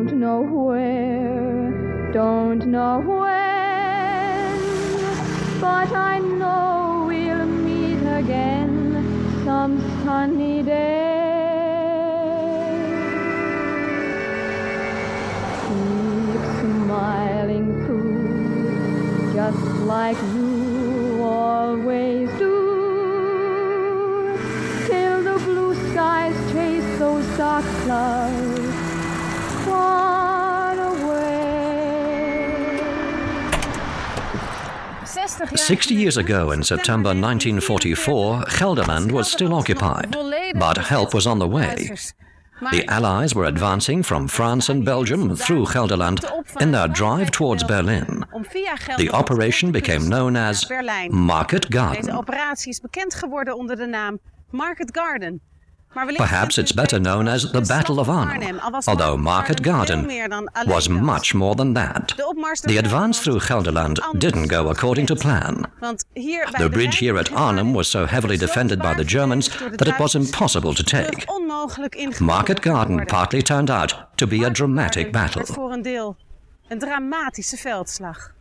Don't know where, don't know when, but I know we'll meet again some sunny day. Keep smiling through, just like you always do, till the blue skies chase those dark clouds far away. 60 years ago, in September 1944, Gelderland was still occupied, but help was on the way. The Allies were advancing from France and Belgium through Gelderland in their drive towards Berlin. The operation became known as Market Garden. Deze operatie is bekend geworden onder de naam Market Garden. Perhaps it's better known as the Battle of Arnhem, although Market Garden was much more than that. The advance through Gelderland didn't go according to plan. The bridge here at Arnhem was so heavily defended by the Germans that it was impossible to take. Market Garden partly turned out to be a dramatic battle. Voor een deel een dramatische veldslag.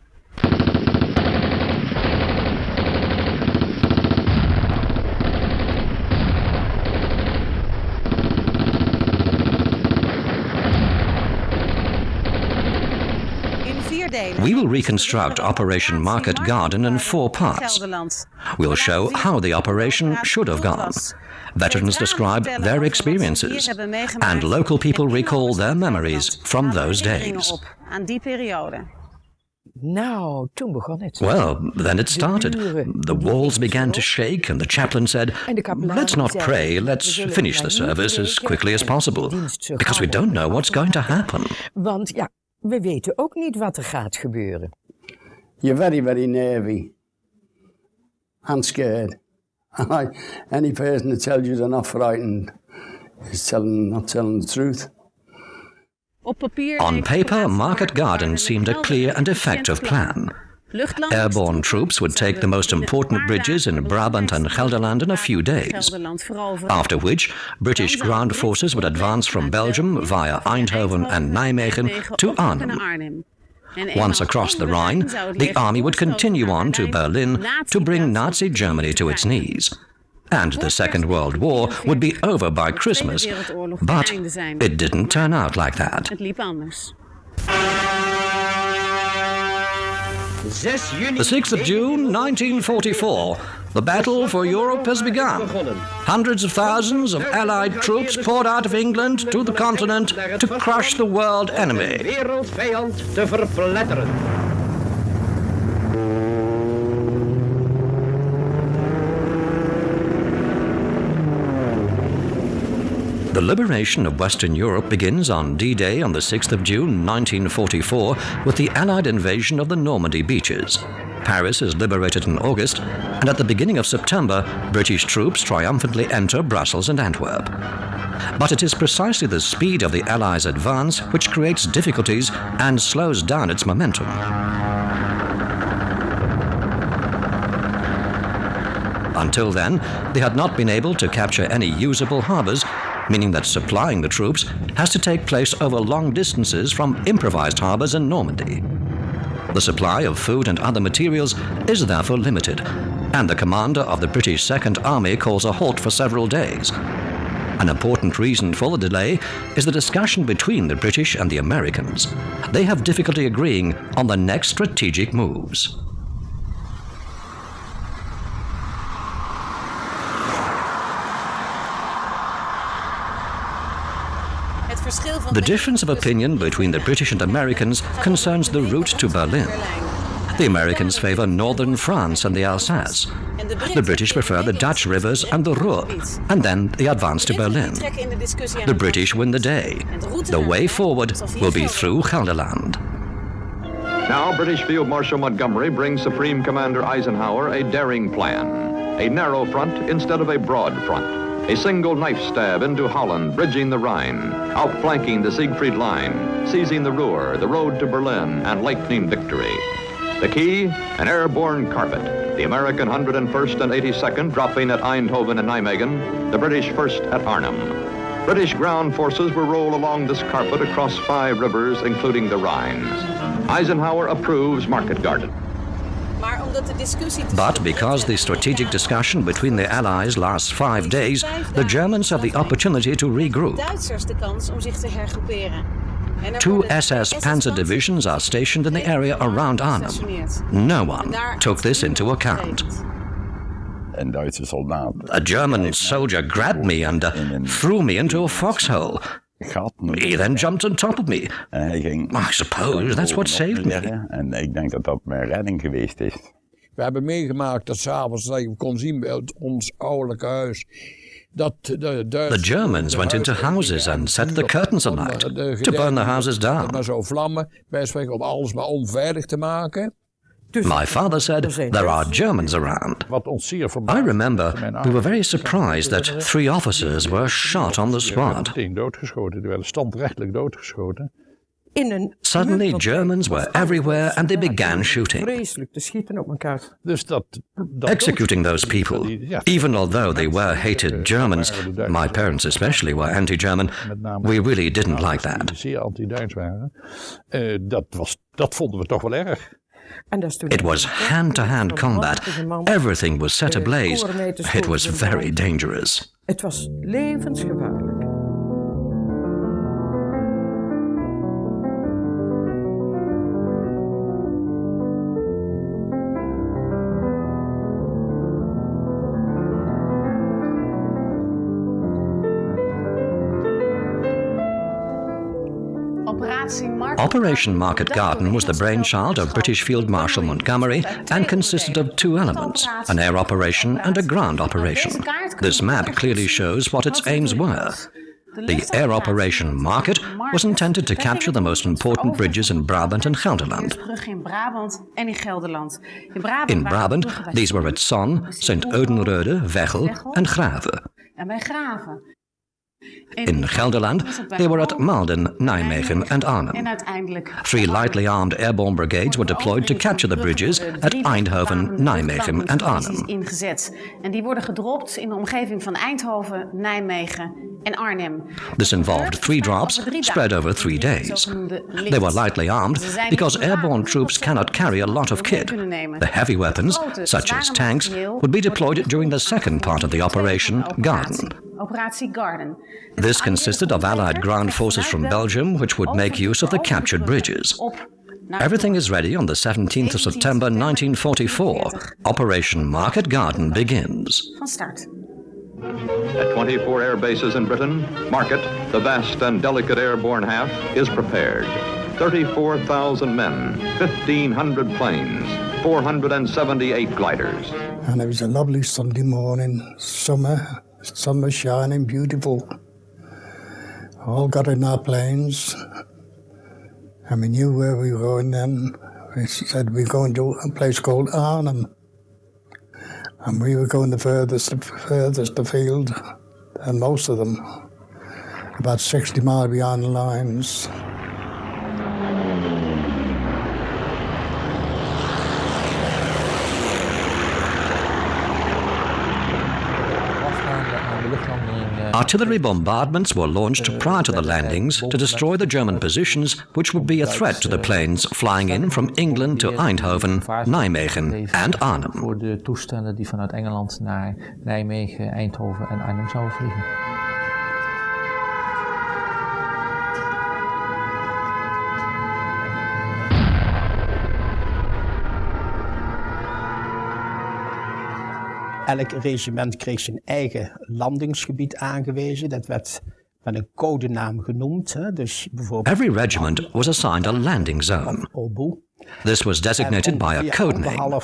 We will reconstruct Operation Market Garden in 4 parts. We'll show how the operation should have gone. Veterans describe their experiences, and local people recall their memories from those days. Nou, toen begon het. Well, then it started. The walls began to shake and the chaplain said, "Let's not pray, let's finish the service as quickly as possible, because we don't know what's going to happen." Want ja, we weten ook niet wat er gaat gebeuren. You're very, very nervy and scared. Any person that tells you they're not frightened is not telling the truth. On paper, Market Garden seemed a clear and effective plan. Airborne troops would take the most important bridges in Brabant and Gelderland in a few days, after which British ground forces would advance from Belgium via Eindhoven and Nijmegen to Arnhem. Once across the Rhine, the army would continue on to Berlin to bring Nazi Germany to its knees. And the Second World War would be over by Christmas, but it didn't turn out like that. The 6th of June, 1944. The battle for Europe has begun. Hundreds of thousands of Allied troops poured out of England to the continent to crush the world enemy. The liberation of Western Europe begins on D-Day on the 6th of June 1944 with the Allied invasion of the Normandy beaches. Paris is liberated in August, and at the beginning of September, British troops triumphantly enter Brussels and Antwerp. But it is precisely the speed of the Allies' advance which creates difficulties and slows down its momentum. Until then, they had not been able to capture any usable harbors, meaning that supplying the troops has to take place over long distances from improvised harbors in Normandy. The supply of food and other materials is therefore limited, and the commander of the British Second Army calls a halt for several days. An important reason for the delay is the discussion between the British and the Americans. They have difficulty agreeing on the next strategic moves. The difference of opinion between the British and Americans concerns the route to Berlin. The Americans favor northern France and the Alsace. The British prefer the Dutch rivers and the Ruhr, and then they advance to Berlin. The British win the day. The way forward will be through Gelderland. Now, British Field Marshal Montgomery brings Supreme Commander Eisenhower a daring plan. A narrow front instead of a broad front. A single knife stab into Holland, bridging the Rhine, outflanking the Siegfried Line, seizing the Ruhr, the road to Berlin, and lightning victory. The key, an airborne carpet. The American 101st and 82nd dropping at Eindhoven and Nijmegen, the British 1st at Arnhem. British ground forces were rolled along this carpet across 5 rivers, including the Rhine. Eisenhower approves Market Garden. But because the strategic discussion between the Allies lasts 5 days, the Germans have the opportunity to regroup. 2 SS Panzer divisions are stationed in the area around Arnhem. No one took this into account. A German soldier grabbed me and threw me into a foxhole. He then jumped on top of me. I suppose that's what saved me. We hebben meegemaakt dat 's avonds dat je kon zien bij ons ouderlijke huis. The Germans went into houses and set the curtains alight to burn the houses down. Maar zo vlammen, bij spreken om alles maar onveilig te maken. My father said there are Germans around. I remember we were very surprised that 3 officers were shot on the spot. Suddenly Germans were everywhere and they began shooting. Executing those people, even although they were hated Germans, my parents especially were anti-German, we really didn't like that. Dat vonden we toch wel erg. It was hand-to-hand combat. Everything was set ablaze. It was very dangerous. Het was levensgevaarlijk. Operation Market Garden was the brainchild of British Field Marshal Montgomery and consisted of 2 elements, an air operation and a ground operation. This map clearly shows what its aims were. The air operation Market was intended to capture the most important bridges in Brabant and Gelderland. In Brabant, these were at Son, St. Oedenrode, Veghel and Grave. In Gelderland, they were at Malden, Nijmegen and Arnhem. 3 lightly armed airborne brigades were deployed to capture the bridges at Eindhoven, Nijmegen and Arnhem. En die worden gedropt in de omgeving van Eindhoven, Nijmegen en Arnhem. This involved 3 drops spread over 3 days. They were lightly armed because airborne troops cannot carry a lot of kit. The heavy weapons, such as tanks, would be deployed during the second part of the Operation Garden. This consisted of Allied ground forces from Belgium, which would make use of the captured bridges. Everything is ready on the 17th of September 1944. Operation Market Garden begins. At 24 air bases in Britain, Market, the vast and delicate airborne half, is prepared. 34,000 men, 1,500 planes, 478 gliders. And it was a lovely Sunday morning, summer. Sun was shining, beautiful. All got in our planes, and we knew where we were going then. We said we were going to a place called Arnhem, and we were going the furthest afield, and most of them, about 60 miles beyond the lines. Artillery bombardments were launched prior to the landings to destroy the German positions, which would be a threat to the planes flying in from England to Eindhoven, Nijmegen and Arnhem. Voor de toestellen die vanuit Engeland naar Nijmegen, Eindhoven en Arnhem zouden vliegen. Elk regiment kreeg zijn eigen landingsgebied aangewezen. Dat werd met een codenaam genoemd. Hè. Dus bijvoorbeeld Every regiment was assigned a landing zone. This was designated by a code name.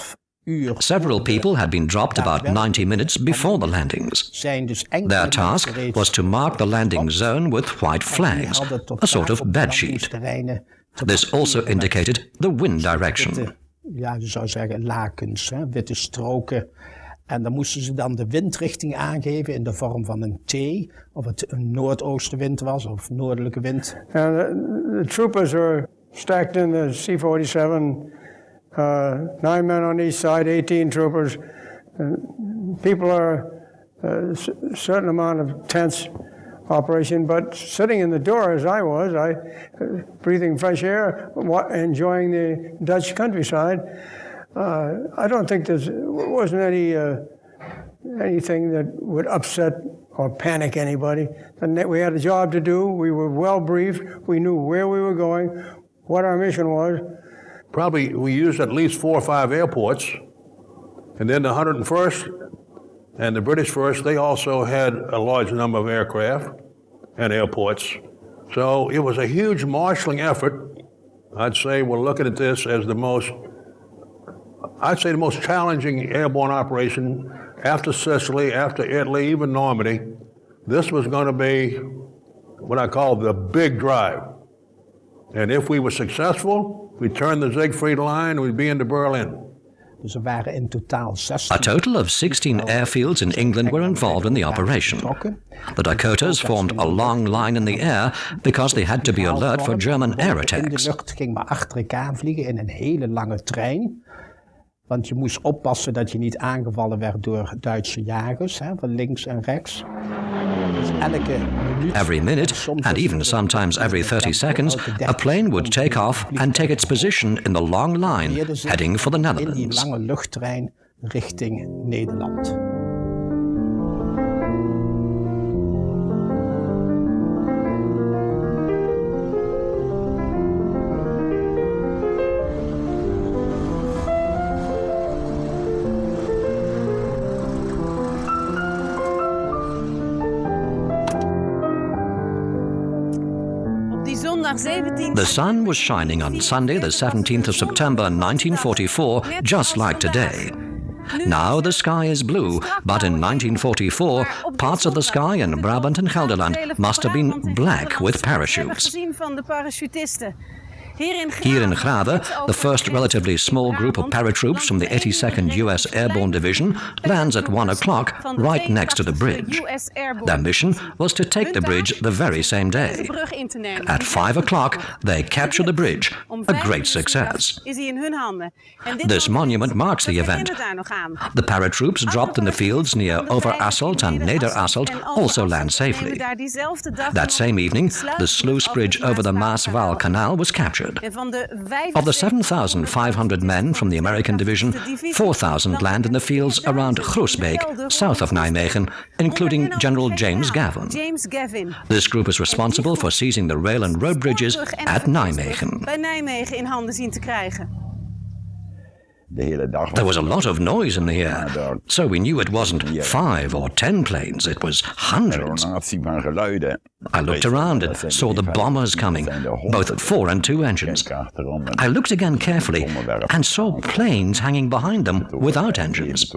Several people had been dropped about 90 minutes before the landings. Their task was to mark the landing zone with white flags, a sort of bedsheet. This also indicated the wind direction. Ja, je zou zeggen lakens, hè, witte stroken. En dan moesten ze dan de windrichting aangeven in de vorm van een T, of het een noordoostenwind was of noordelijke wind. The troopers were stacked in the C-47, 9 men on each side, 18 troopers. People are a certain amount of tents operation, but sitting in the door as I was, breathing fresh air, enjoying the Dutch countryside. I don't think there wasn't anything that would upset or panic anybody. And we had a job to do. We were well briefed. We knew where we were going, what our mission was. Probably we used at least 4 or 5 airports. And then the 101st and the British 1st, they also had a large number of aircraft and airports. So it was a huge marshalling effort. I'd say we're looking at this as the most challenging airborne operation after Sicily, after Italy, even Normandy. This was going to be what I call the big drive. And if we were successful, we'd turn the Siegfried line and we'd be into Berlin. Dus er waren in totaal 16. A total of 16 airfields in England were involved in the operation. The Dakotas formed a long line in the air because they had to be alert for German air attacks. De lucht ging maar achter elkaar vliegen in een hele lange trein. Want je moest oppassen dat je niet aangevallen werd door Duitse jagers, van links en rechts. Dus elke minuut, every minute, and even sometimes every 30 seconds, a plane would take off and take its position in the long line, heading for the Netherlands. In die lange luchttrein richting Nederland. The sun was shining on Sunday, the 17th of September 1944, just like today. Now the sky is blue, but in 1944, parts of the sky in Brabant and Gelderland must have been black with parachutes. Here in Grave, the first relatively small group of paratroops from the 82nd U.S. Airborne Division lands at 1 o'clock right next to the bridge. Their mission was to take the bridge the very same day. At 5 o'clock, they capture the bridge, a great success. This monument marks the event. The paratroops dropped in the fields near Overasselt and Nederasselt also land safely. That same evening, the sluice bridge over the Maas-Waal Canal was captured. Of the 7,500 men from the American Division, 4,000 land in the fields around Groesbeek, south of Nijmegen, including General James Gavin. This group is responsible for seizing the rail and road bridges at Nijmegen. There was a lot of noise in the air, so we knew it wasn't 5 or 10 planes, it was hundreds. I looked around and saw the bombers coming, both 4 and 2 engines. I looked again carefully and saw planes hanging behind them without engines.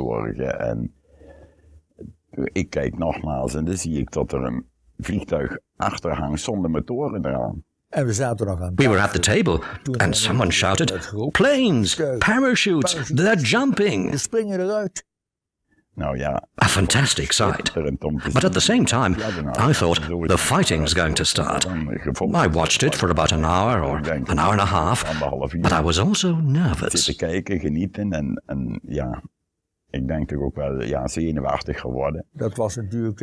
Ik kijk nogmaals en dan zie ik dat er een vliegtuig achter hangt zonder motoren eraan. We were at the table, and someone shouted, "Planes! Parachutes! They're jumping!" A fantastic sight. But at the same time, I thought, the fighting's going to start. I watched it for about an hour or an hour and a half, but I was also nervous. Ik denk toch ook wel zenuwachtig geworden.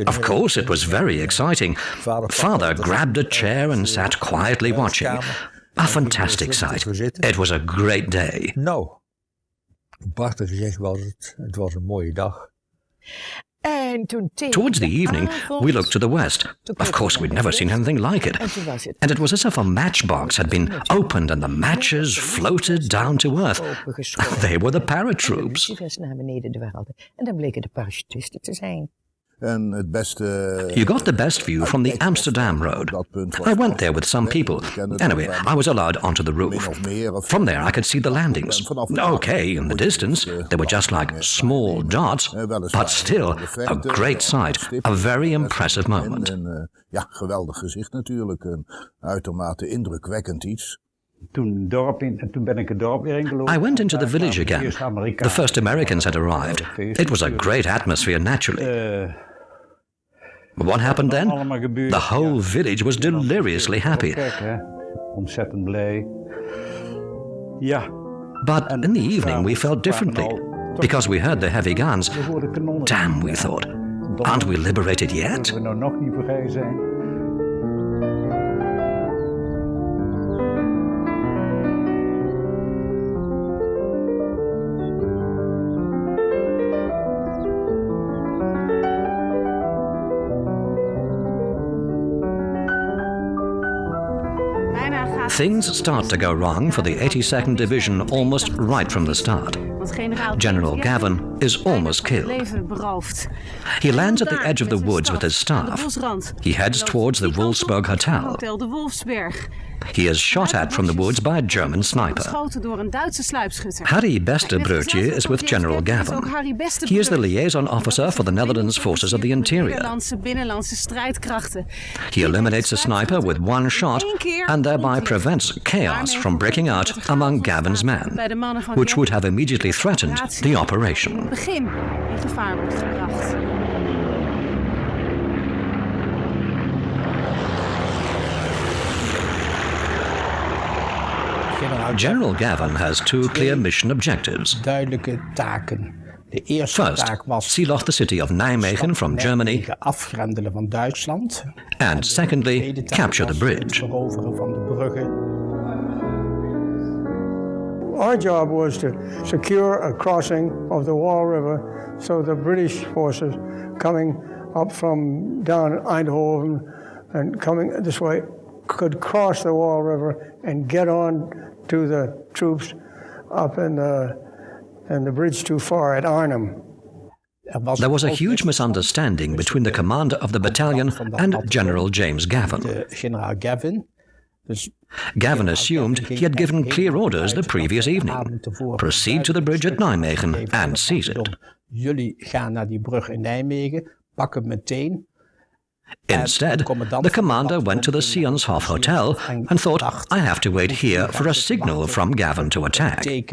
Of course, it was very exciting. Father grabbed a chair and sat quietly watching. A fantastic sight. It was a great day. Nou, prachtig gezegd was het. Het was een mooie dag. Towards the evening, we looked to the west. Of course, we'd never seen anything like it. And it was as if a matchbox had been opened and the matches floated down to earth. They were the paratroops. You got the best view from the Amsterdam Road. I went there with some people. Anyway, I was allowed onto the roof. From there, I could see the landings. Okay, in the distance, they were just like small dots, but still a great sight, a very impressive moment. Ja, geweldig gezicht natuurlijk. Een uitermate indrukwekkend iets. Toen ben ik het dorp weer ingelopen. I went into the village again. The first Americans had arrived. It was a great atmosphere, naturally. What happened then? The whole village was deliriously happy. Ontzettend blij. Ja. But in the evening we felt differently, because we heard the heavy guns. Damn, we thought. Aren't we liberated yet? We nog niet vrij zijn. Things start to go wrong for the 82nd Division almost right from the start. General Gavin is almost killed. He lands at the edge of the woods with his staff. He heads towards the Wolfsburg Hotel. He is shot at from the woods by a German sniper. Harry Bestebrugge is with General Gavin. He is the liaison officer for the Netherlands Forces of the Interior. He eliminates the sniper with one shot and thereby prevents chaos from breaking out among Gavin's men, which would have immediately threatened the operation. General Gavin has two clear mission objectives. First, seal off the city of Nijmegen from Germany, and secondly, capture the bridge. Our job was to secure a crossing of the Wall River so the British forces coming up from down Eindhoven and coming this way could cross the Wall River and get on to the troops up in the bridge too far at Arnhem. There was a huge misunderstanding between the commander of the battalion and General James Gavin. Gavin assumed he had given clear orders the previous evening. Proceed to the bridge at Nijmegen and seize it. Instead, the commander went to the Sionshof Hotel and thought, I have to wait here for a signal from Gavin to attack. It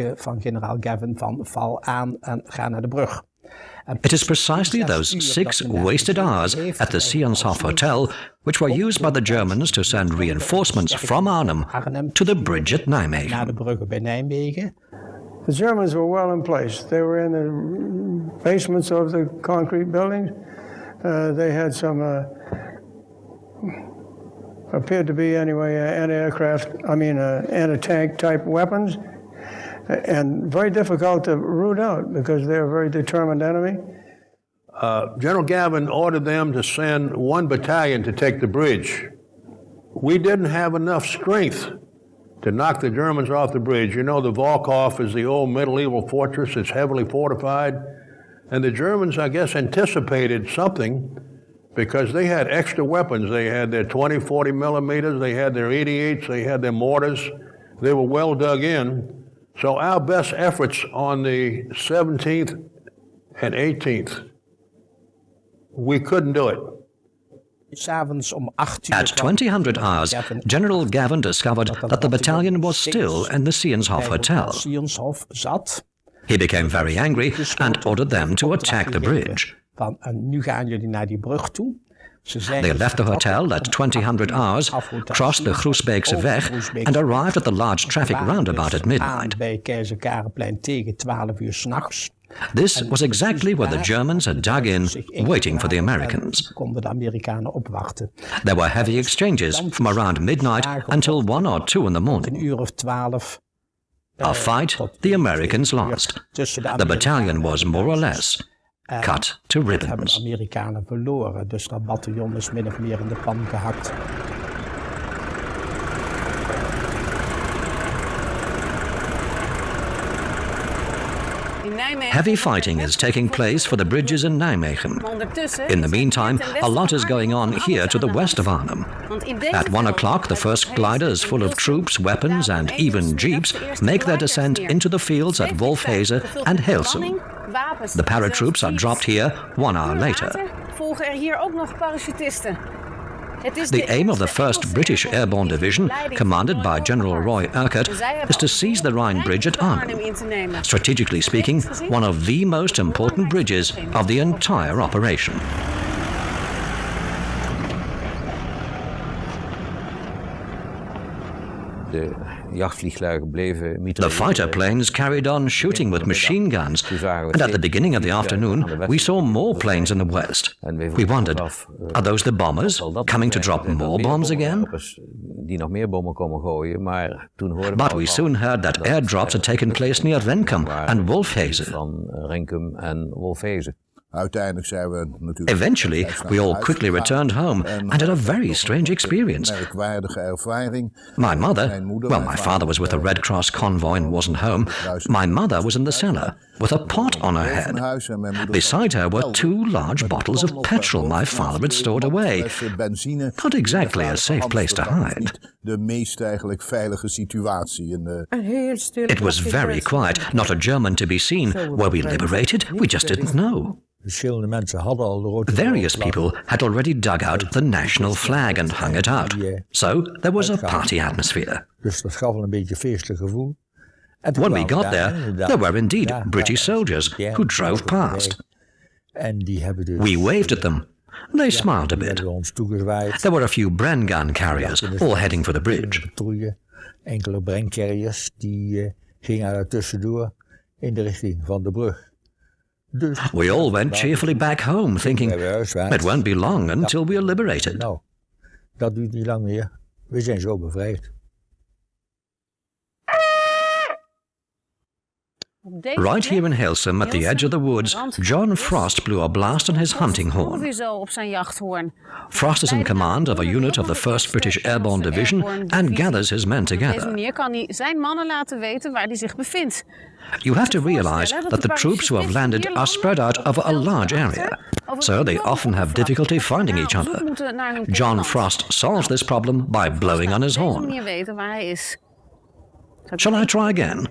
is precisely those 6 wasted hours at the Sionshof Hotel which were used by the Germans to send reinforcements from Arnhem to the bridge at Nijmegen. The Germans were well in place. They were in the basements of the concrete buildings. They had some, appeared to be anyway, anti-tank type weapons, and very difficult to root out because they're a very determined enemy. General Gavin ordered them to send 1 battalion to take the bridge. We didn't have enough strength to knock the Germans off the bridge. You know, the Volkhof is the old medieval fortress. It's heavily fortified. And the Germans, I guess, anticipated something because they had extra weapons. They had their 20, 40 millimeters, they had their 88s, they had their mortars. They were well dug in. So our best efforts on the 17th and 18th, we couldn't do it. At 2000 hours, General Gavin discovered that the battalion was still in the Sionshof Hotel. He became very angry and ordered them to attack the bridge. They left the hotel at 2000 hours, crossed the Groesbeekse Weg, and arrived at the large traffic roundabout at midnight. This was exactly where the Germans had dug in, waiting for the Americans. There were heavy exchanges from around midnight until 1 or 2 in the morning. A fight the Americans lost. The battalion was more or less cut to ribbons. Heavy fighting is taking place for the bridges in Nijmegen. In the meantime, a lot is going on here to the west of Arnhem. At 1 o'clock, the first gliders full of troops, weapons, and even jeeps make their descent into the fields at Wolfheze and Heelsum. The paratroops are dropped here 1 hour later. The aim of the 1st British Airborne Division, commanded by General Roy Urquhart, is to seize the Rhine Bridge at Arnhem. Strategically speaking, one of the most important bridges of the entire operation. The fighter planes carried on shooting with machine guns, and at the beginning of the afternoon, we saw more planes in the west. We wondered, are those the bombers, coming to drop more bombs again? But we soon heard that airdrops had taken place near Renkum and Wolfheze. Eventually, we all quickly returned home and had a very strange experience. My mother, well, my father was with a Red Cross convoy and wasn't home. My mother was in the cellar with a pot on her head. Beside her were 2 large bottles of petrol my father had stored away. Not exactly a safe place to hide. It was very quiet, not a German to be seen. Were we liberated? We just didn't know. Various people had already dug out the national flag and hung it out. So there was a party atmosphere. When we got there were indeed British soldiers who drove past. We waved at them. They smiled a bit. There were a few Bren gun carriers, all heading for the bridge. Enkele Bren-carriers die gingen er tussendoor in de richting van de brug. We all went cheerfully back home, thinking it won't be long until we are liberated. Nou, dat duurt niet lang meer. We zijn zo bevrijd. Right here in Hilsum, at the edge of the woods, John Frost blew a blast on his hunting horn. Frost is in command of a unit of the 1st British Airborne Division and gathers his men together. You have to realize that the troops who have landed are spread out over a large area, so they often have difficulty finding each other. John Frost solves this problem by blowing on his horn. Shall I try again?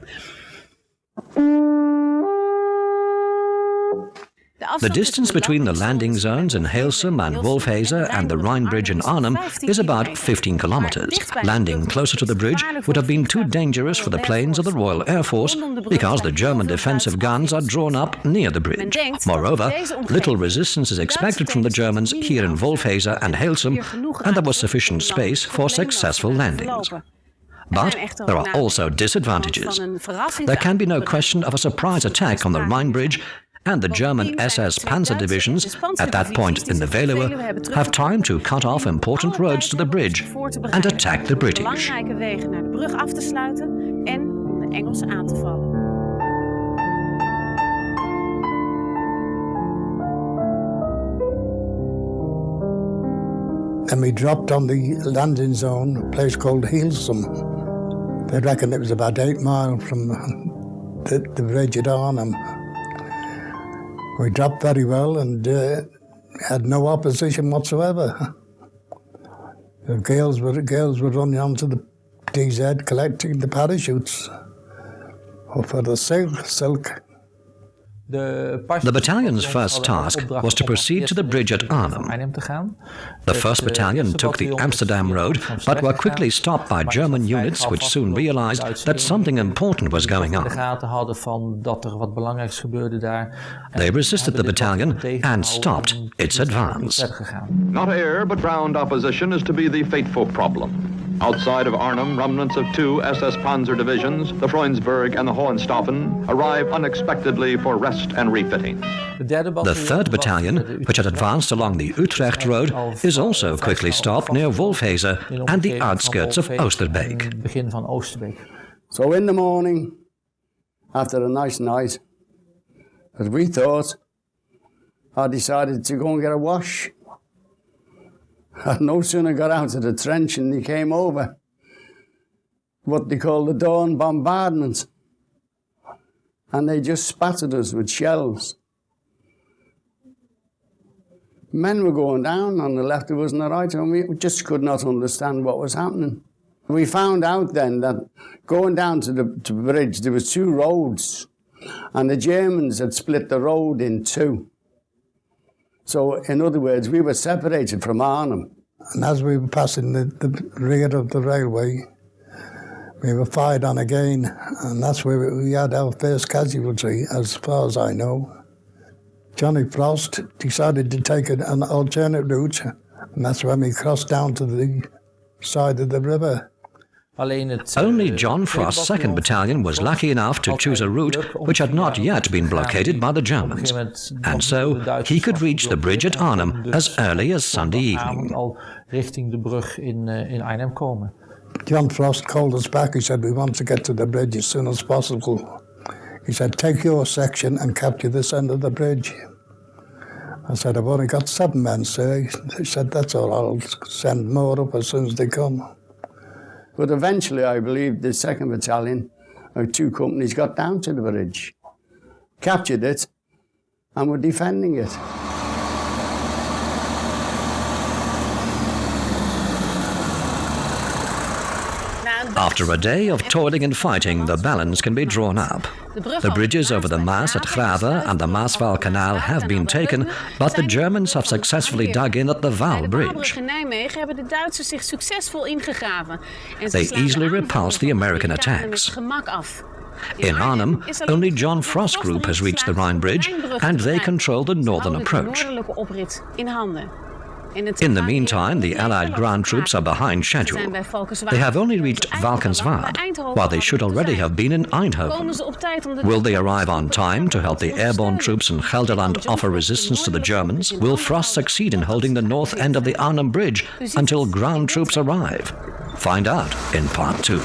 The distance between the landing zones in Hilsum and Wolfhazer and the Rhine Bridge in Arnhem is about 15 kilometers. Landing closer to the bridge would have been too dangerous for the planes of the Royal Air Force because the German defensive guns are drawn up near the bridge. Moreover, little resistance is expected from the Germans here in Wolfhazer and Hilsum, and there was sufficient space for successful landings. But there are also disadvantages. There can be no question of a surprise attack on the Rhine Bridge, and the German SS Panzer divisions, at that point in the Veluwe, have time to cut off important roads to the bridge and attack the British. And we dropped on the landing zone, a place called Hilsum. They reckon it was about 8 miles from the bridge at Arnhem. We dropped very well and had no opposition whatsoever. The girls were running onto the DZ collecting the parachutes for the silk. The battalion's first task was to proceed to the bridge at Arnhem. The 1st Battalion took the Amsterdam road, but were quickly stopped by German units which soon realized that something important was going on. They resisted the battalion and stopped its advance. Not air but ground opposition is to be the fateful problem. Outside of Arnhem, remnants of 2 SS Panzer divisions, the Freundsberg and the Hohenstaufen, arrive unexpectedly for rest and refitting. The 3rd Battalion, which had advanced along the Utrecht road, is also quickly stopped near Wolfhazer and the outskirts of Oosterbeek. So in the morning, after a nice night, as we thought, I decided to go and get a wash. I no sooner got out of the trench and they came over what they call the dawn bombardment. And they just spattered us with shells. Men were going down on the left of us and the right, and we just could not understand what was happening. We found out then that going down to the bridge, there was 2 roads, and the Germans had split the road in 2. So, in other words, we were separated from Arnhem. And as we were passing the rear of the railway, we were fired on again, and that's where we had our first casualty, as far as I know. Johnny Frost decided to take an alternate route, and that's when we crossed down to the side of the river. Only John Frost's 2nd Battalion was lucky enough to choose a route which had not yet been blockaded by the Germans, and so he could reach the bridge at Arnhem as early as Sunday evening. John Frost called us back. He said, we want to get to the bridge as soon as possible. He said, take your section and capture this end of the bridge. I said, I've only got 7 men, sir. He said, that's all, I'll send more up as soon as they come. But eventually, I believe the 2nd Battalion, or 2 companies, got down to the bridge, captured it, and were defending it. After a day of toiling and fighting, the balance can be drawn up. The bridges over the Maas at Grave and the Maaswaal Canal have been taken, but the Germans have successfully dug in at the Waal Bridge. They easily repulsed the American attacks. In Arnhem, only John Frost's group has reached the Rhine Bridge, and they control the northern approach. In the meantime, the Allied ground troops are behind schedule. They have only reached Valkenswaard, while they should already have been in Eindhoven. Will they arrive on time to help the airborne troops in Gelderland offer resistance to the Germans? Will Frost succeed in holding the north end of the Arnhem Bridge until ground troops arrive? Find out in Part 2.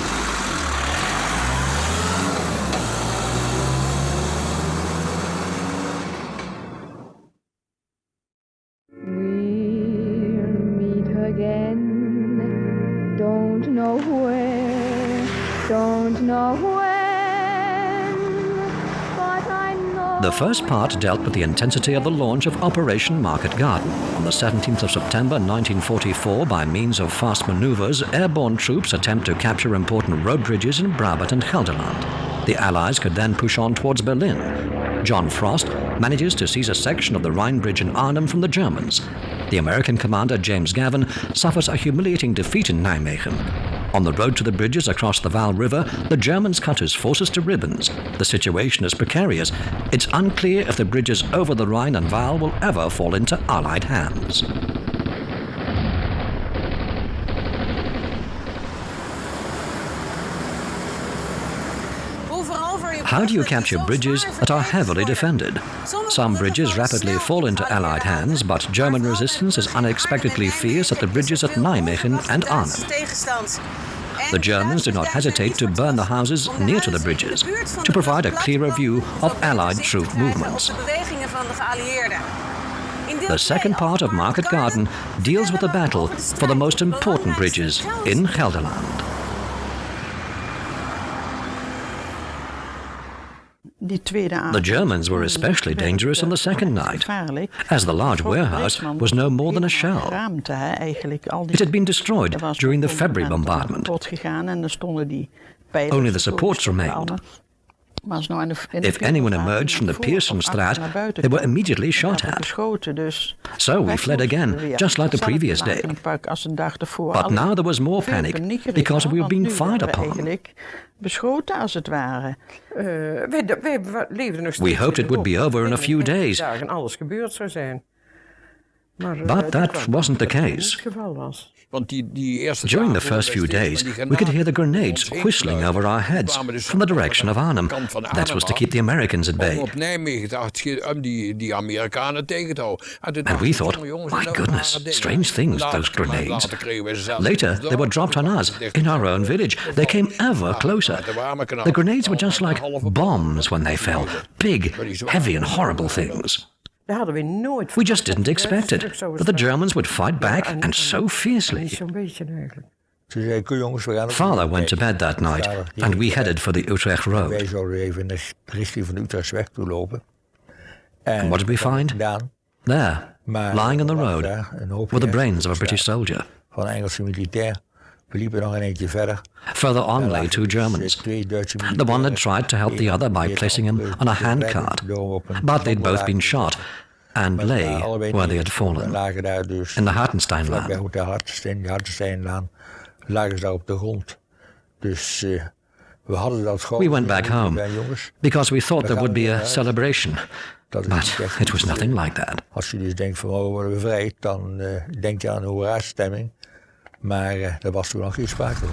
The first part dealt with the intensity of the launch of Operation Market Garden. On the 17th of September 1944, by means of fast maneuvers, airborne troops attempt to capture important road bridges in Brabant and Gelderland. The Allies could then push on towards Berlin. John Frost manages to seize a section of the Rhine Bridge in Arnhem from the Germans. The American commander, James Gavin, suffers a humiliating defeat in Nijmegen. On the road to the bridges across the Waal River, the Germans cut his forces to ribbons. The situation is precarious. It's unclear if the bridges over the Rhine and Waal will ever fall into Allied hands. How do you capture bridges that are heavily defended? Some bridges rapidly fall into Allied hands, but German resistance is unexpectedly fierce at the bridges at Nijmegen and Arnhem. The Germans do not hesitate to burn the houses near to the bridges to provide a clearer view of Allied troop movements. The second part of Market Garden deals with the battle for the most important bridges in Gelderland. The Germans were especially dangerous on the second night, as the large warehouse was no more than a shell. It had been destroyed during the February bombardment. Only the supports remained. If anyone emerged from the Pearsonstraat, they were immediately shot at. So we fled again, just like the previous day. But now there was more panic, because we were being fired upon. We hoped it would be over in a few days, but that wasn't the case. During the first few days, we could hear the grenades whistling over our heads from the direction of Arnhem. That was to keep the Americans at bay. And we thought, my goodness, strange things, those grenades. Later, they were dropped on us, in our own village. They came ever closer. The grenades were just like bombs when they fell. Big, heavy and horrible things. We just didn't expect it, that the Germans would fight back, and so fiercely. Father went to bed that night, and we headed for the Utrecht Road. And what did we find? There, lying on the road, were the brains of a British soldier. Further on lay 2 Germans. The one had tried to help the other by placing him on a handcart, but they'd both been shot and lay where they had fallen, in the Hartensteinlaan. We went back home because we thought there would be a celebration, but it was nothing like that. Als je dus denkt van, oh, we worden bevrijd, dan denk je aan een hoera-stemming. Maar daar was toen nog geen sprake van.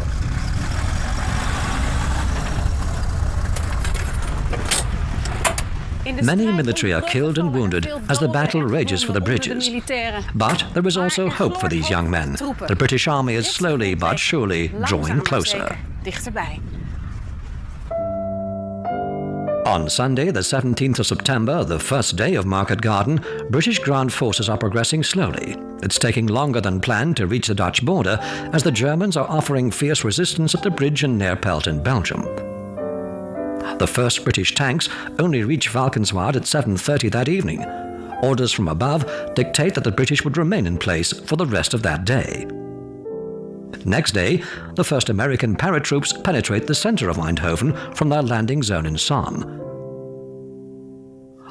Many military are killed and wounded as the battle rages for the bridges. But there is also hope for these young men. The British Army is slowly but surely drawing closer. On Sunday, the 17th of September, the first day of Market Garden, British ground forces are progressing slowly. It's taking longer than planned to reach the Dutch border, as the Germans are offering fierce resistance at the bridge in Neerpelt in Belgium. The first British tanks only reach Valkenswaard at 7:30 that evening. Orders from above dictate that the British would remain in place for the rest of that day. Next day, the first American paratroops penetrate the center of Eindhoven from their landing zone in Somme.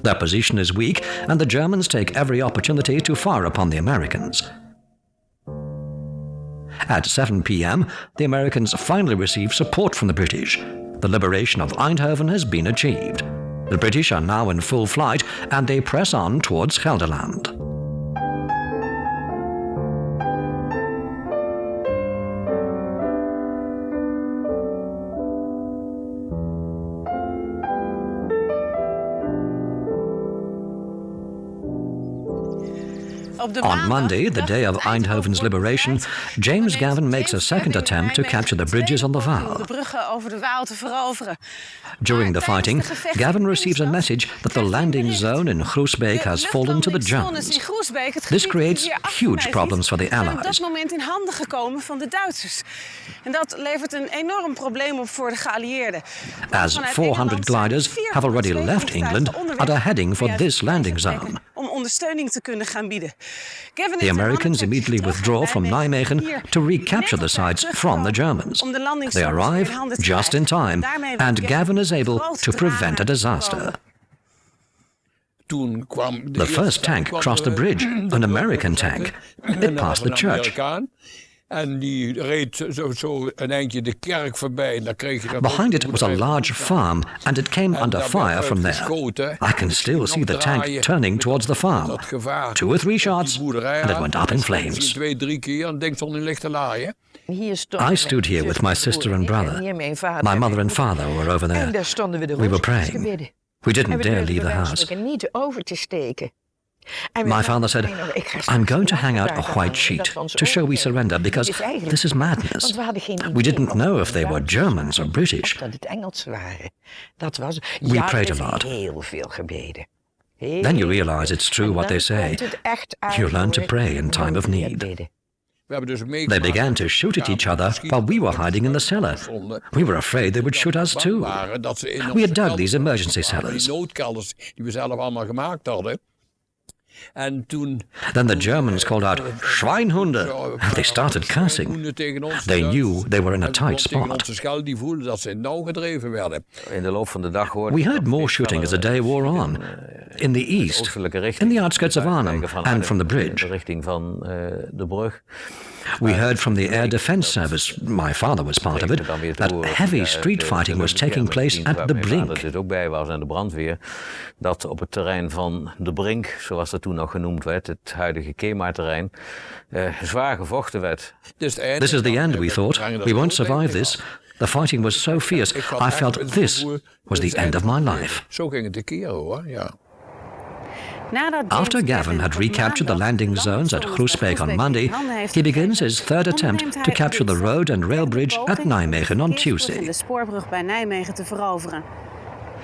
Their position is weak, and the Germans take every opportunity to fire upon the Americans. At 7 p.m., the Americans finally receive support from the British. The liberation of Eindhoven has been achieved. The British are now in full flight, and they press on towards Gelderland. On Monday, the day of Eindhoven's liberation, James Gavin makes a second attempt to capture the bridges on the Waal. During the fighting, Gavin receives a message that the landing zone in Groesbeek has fallen to the Germans. This creates huge problems for the Allies. As 400 gliders have already left England and are heading for this landing zone. The Americans immediately withdraw from Nijmegen to recapture the sites from the Germans. They arrive just in time, and Gavin is able to prevent a disaster. The first tank crossed the bridge, an American tank. It passed the church. En die reed zo een eindje de kerk voorbij. En dan kreeg je Behind it was a large farm, and it came under fire from there. I can still see the tank turning towards the farm. 2 or 3 shots, and it went up in flames. 2, 3 keer en denkt zo'n lichte laaien. I stood here with my sister and brother. My mother and father were over there. We were praying. We didn't dare leave the house. My father said, "I'm going to hang out a white sheet to show we surrender, because this is madness. We didn't know if they were Germans or British." We prayed a lot. Then you realize it's true what they say. You learn to pray in time of need. They began to shoot at each other while we were hiding in the cellar. We were afraid they would shoot us too. We had dug these emergency cellars. Then the Germans called out, "Schweinhunde!" and they started cursing. They knew they were in a tight spot. We heard more shooting as the day wore on. In the east, in the outskirts of Arnhem, and from the bridge. We heard from the Air Defense Service, my father was part of it, that heavy street fighting was taking place at the Brink. Dat op het terrein van de Brink, zoals dat toen nog genoemd werd, het huidige Kemaarterrein, zwaar gevochten werd. This is the end, we thought. We won't survive this. The fighting was so fierce, I felt this was the end of my life. Zo ging het een keer hoor, ja. After Gavin had recaptured the landing zones at Groesbeek on Monday, he begins his third attempt to capture the road and rail bridge at Nijmegen on Tuesday.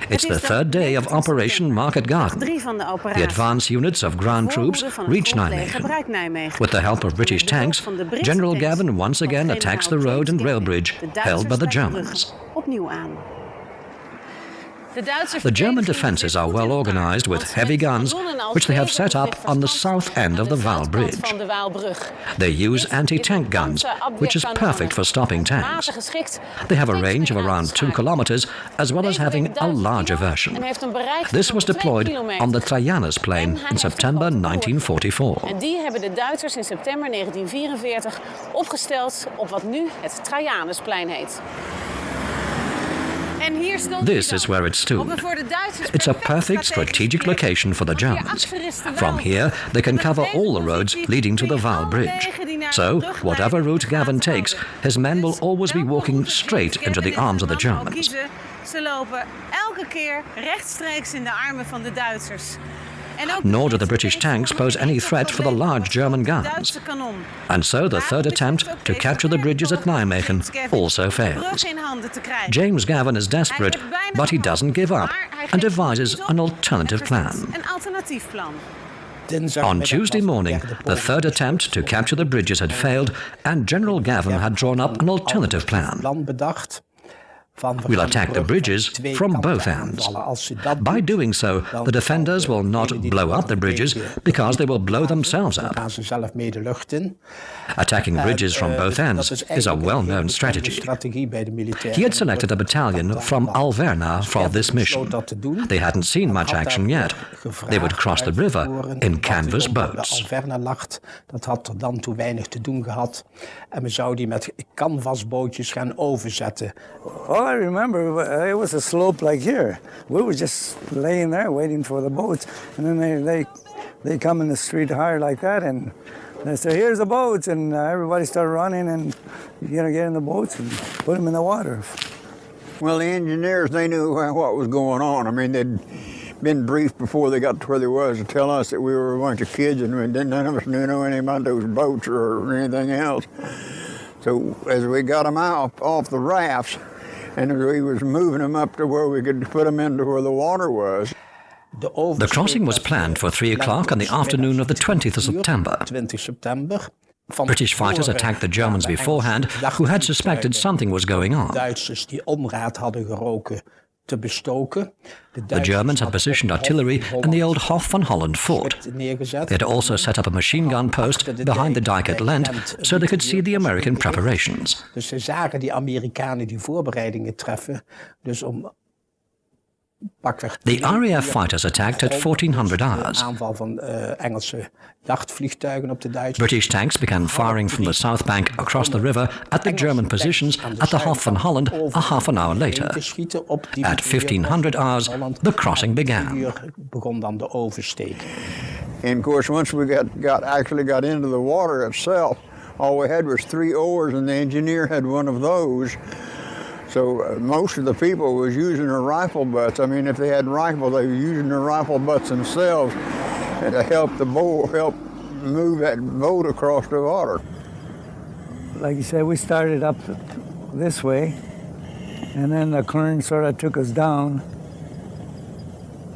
It's the third day of Operation Market Garden. The advance units of ground troops reach Nijmegen. With the help of British tanks, General Gavin once again attacks the road and rail bridge held by the Germans. The German defences are well organised with heavy guns, which they have set up on the south end of the Waal Bridge. They use anti-tank guns, which is perfect for stopping tanks. They have a range of around 2 kilometers, as well as having a larger version. This was deployed on the Trajanus Plain in September 1944. En die hebben de Duitsers in september 1944 opgesteld op wat nu het Trajanusplein heet. This is where it stood. It's a perfect strategic location for the Germans. From here, they can cover all the roads leading to the Waal Bridge. So, whatever route Gavin takes, his men will always be walking straight into the arms of the Germans. Ze lopen elke keer rechtstreeks in de armen van de Duitsers. Nor do the British tanks pose any threat for the large German guns. And so the third attempt to capture the bridges at Nijmegen also fails. James Gavin is desperate, but he doesn't give up. and devises an alternative plan. Een alternatief plan. On Tuesday morning, the third attempt to capture the bridges had failed, and General Gavin had drawn up an alternative plan. We'll attack the bridges from both ends. By doing so, the defenders will not blow up the bridges because they will blow themselves up. Attacking bridges from both ends is a well-known strategy. He had selected a battalion from Alverna for this mission. They hadn't seen much action yet. They would cross the river in canvas boats. Dat had er dan toe weinig te doen gehad. En we zouden die met canvasbootjes gaan overzetten. All I remember, it was a slope like here. We were just laying there waiting for the boats. And then they come in the street higher like that, and they say, here's the boats. And everybody started running and get in the boats and put them in the water. Well, the engineers, they knew what was going on. I mean, they'd been briefed before they got to where they was to tell us that we were a bunch of kids and none of us knew anything about those boats or anything else. So as we got them out off the rafts, and we was moving them up to where we could put them into where the water was. The crossing was planned for 3 o'clock on the afternoon of the 20th of September. British fighters attacked the Germans beforehand, who had suspected something was going on. The Germans had positioned artillery in the old Hof van Holland fort. They had also set up a machine gun post behind the dike at Lent so they could see the American preparations. Dus ze zagen die Amerikanen die voorbereidingen treffen. Dus om The RAF fighters attacked at 1400 hours. British tanks began firing from the south bank across the river at the German positions at the Hof van Holland a half an hour later. At 1500 hours, the crossing began. And of course, once we actually got into the water itself, all we had was 3 oars, and the engineer had one of those. So most of the people was using their rifle butts. I mean, if they had rifles, they were using their rifle butts themselves to help move that boat across the water. Like you said, we started up this way, and then the current sort of took us down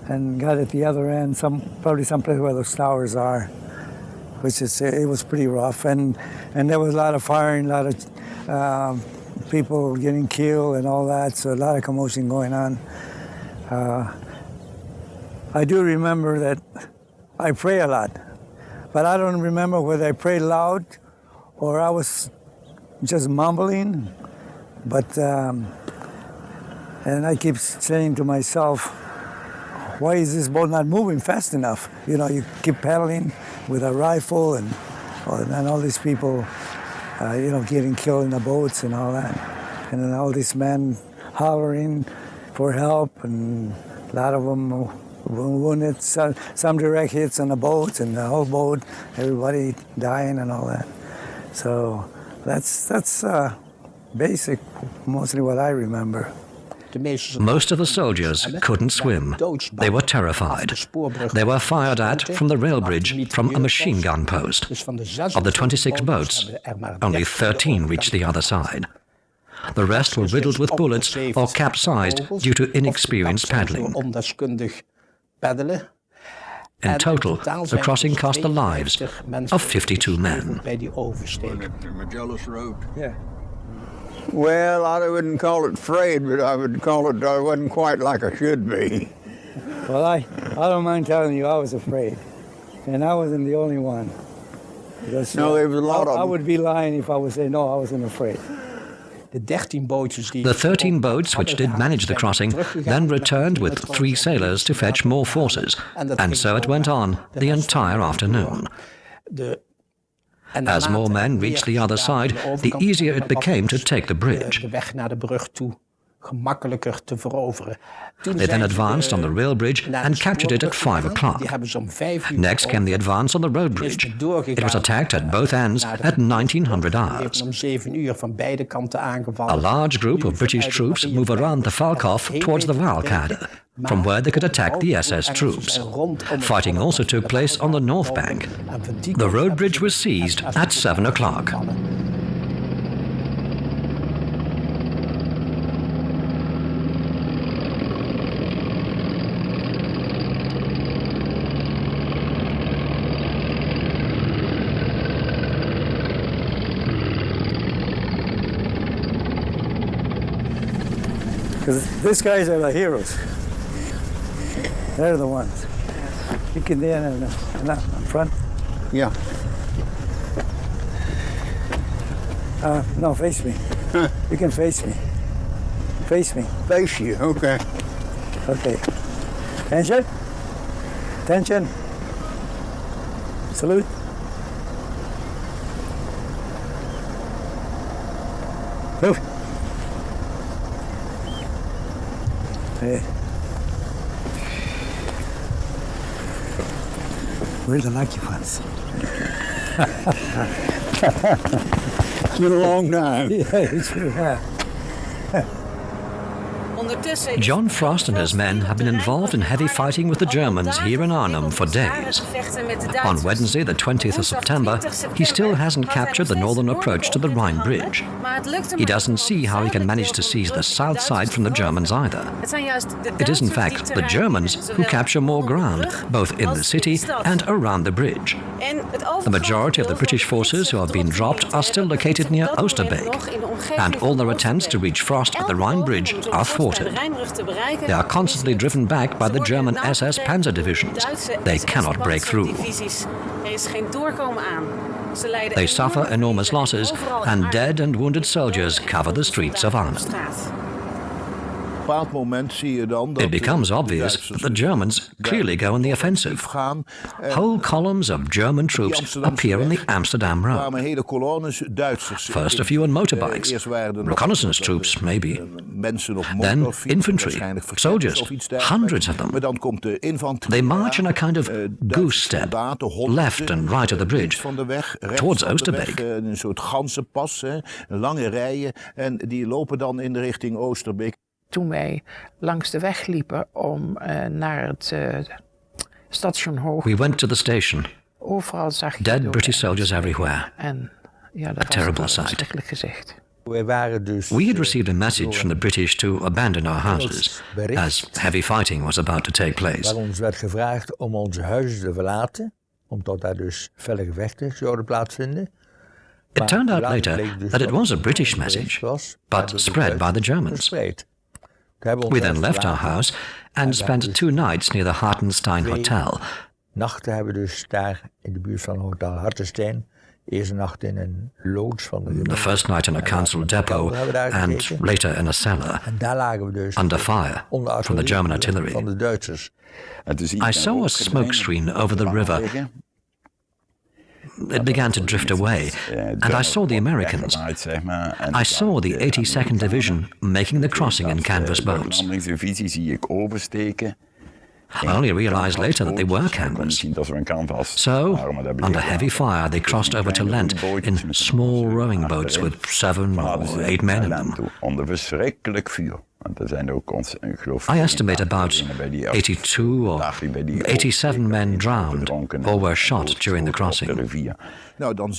and got at the other end, probably someplace where those towers are, which is, it was pretty rough, and there was a lot of firing, a lot of people getting killed and all that, so a lot of commotion going on. I do remember that I pray a lot, but I don't remember whether I prayed loud or I was just mumbling. But and I keep saying to myself, why is this boat not moving fast enough? You know, you keep paddling with a rifle and all these people getting killed in the boats and all that. And then all these men hollering for help, and a lot of them wounded, some direct hits on the boats and the whole boat, everybody dying and all that. So that's basic, mostly what I remember. Most of the soldiers couldn't swim. They were terrified. They were fired at from the rail bridge from a machine gun post. Of the 26 boats, only 13 reached the other side. The rest were riddled with bullets or capsized due to inexperienced paddling. In total, the crossing cost the lives of 52 men. Yeah. Well, I wouldn't call it afraid, but I would call it, I wasn't quite like I should be. Well, I don't mind telling you I was afraid. And I wasn't the only one. Because, no, there was a lot of them. I would be lying if I would say, no, I wasn't afraid. The 13 boats which did manage the crossing then returned with 3 sailors to fetch more forces, and so it went on the entire afternoon. As more men reached the other side, the easier it became to take the bridge. They then advanced on the rail bridge and captured it at 5 o'clock. Next came the advance on the road bridge. It was attacked at both ends at 1900 hours. A large group of British troops moved around the Valkhof towards the Waalkade, from where they could attack the SS troops. Fighting also took place on the north bank. The road bridge was seized at 7 o'clock. Because these guys are the heroes. They're the ones. You can there in front. Yeah. No, face me. You can face me. Face me. Face you, okay. Okay. Attention. Attention. Salute. Move. Hey. Where's the lucky ones? It's been a long time. Yeah, it's true. Yeah. John Frost and his men have been involved in heavy fighting with the Germans here in Arnhem for days. On Wednesday, the 20th of September, he still hasn't captured the northern approach to the Rhine Bridge. He doesn't see how he can manage to seize the south side from the Germans either. It is in fact the Germans who capture more ground, both in the city and around the bridge. The majority of the British forces who have been dropped are still located near Oosterbeek, and all their attempts to reach Frost at the Rhine Bridge are thwarted. They are constantly driven back by the German SS Panzer divisions. They cannot break through. They suffer enormous losses, and dead and wounded soldiers cover the streets of Arnhem. It becomes obvious that the Germans clearly go on the offensive. Whole columns of German troops appear on the Amsterdam Road. First a few on motorbikes, reconnaissance troops maybe, then infantry, soldiers, hundreds of them. They march in a kind of goose step, left and right of the bridge, towards Oosterbeek. Toen wij langs de weg liepen om naar het station Hoog. We went to the station. Overal zag je dead British soldiers everywhere. En ja, dat a terrible sight. Verschrikkelijk gezicht. We had received a message from the British to abandon our houses, as heavy fighting was about to take place. Waar ons werd gevraagd om onze huizen te verlaten, omdat daar dus felle gevechten zouden plaatsvinden. It turned out later that it was a British message, but spread by the Germans. We then left our house and spent 2 nights near the Hartenstein Hotel. Nachten hebben we dus daar in de buurt van Hotel Hartenstein. Eerste nacht in een loods van de The first night in a council depot and later in a cellar, under fire from the German artillery. I saw a smoke screen over the river. It began to drift away, and I saw the Americans. I saw the 82nd Division making the crossing in canvas boats. I only realized later that they were canvas. So, under heavy fire, they crossed over to Lent in small rowing boats with 7 or 8 men in them. I estimate about 82 or 87 men drowned or were shot during the crossing.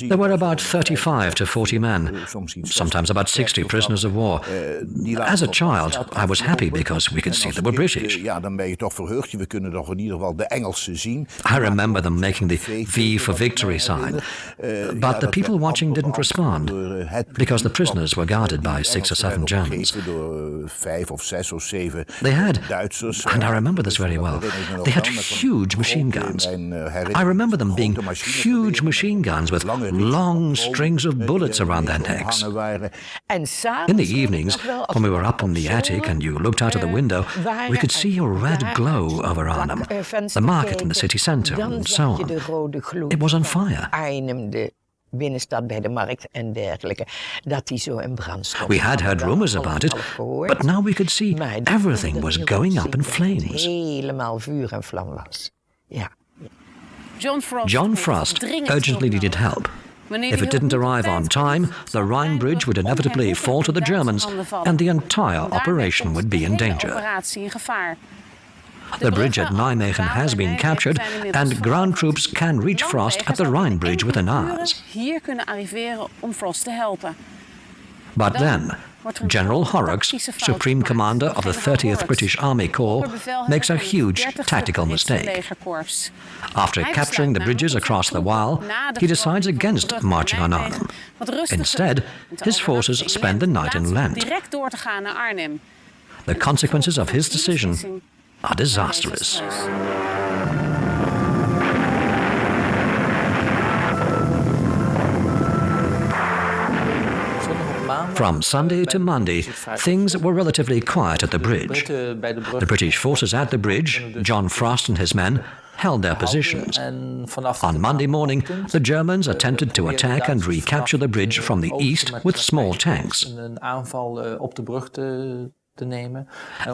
There were about 35 to 40 men, sometimes about 60 prisoners of war. As a child, I was happy because we could see they were British. I remember them making the V for victory sign, but the people watching didn't respond because the prisoners were guarded by 6 or 7 Germans. They had, and I remember this very well, they had huge machine guns. I remember them being huge machine guns with long strings of bullets around their necks. In the evenings, when we were up in the attic and you looked out of the window, we could see a red glow over Arnhem, the market in the city centre, and so on. It was on fire. Binnenstad bij de markt en dergelijke, dat die zo in brand stond. We had heard rumors about it, but now we could see everything was going up in flames. Helemaal vuur en vlam was. Ja. John Frost urgently needed help. If it didn't arrive on time, the Rhine Bridge would inevitably fall to the Germans and the entire operation would be in danger. The bridge at Nijmegen has been captured, and ground troops can reach Frost at the Rhine Bridge within hours. But then, General Horrocks, Supreme Commander of the 30th British Army Corps, makes a huge tactical mistake. After capturing the bridges across the Waal, he decides against marching on Arnhem. the consequences of his decision are disastrous. From Sunday to Monday, things were relatively quiet at the bridge. The British forces at the bridge, John Frost and his men, held their positions. On Monday morning, the Germans attempted to attack and recapture the bridge from the east with small tanks.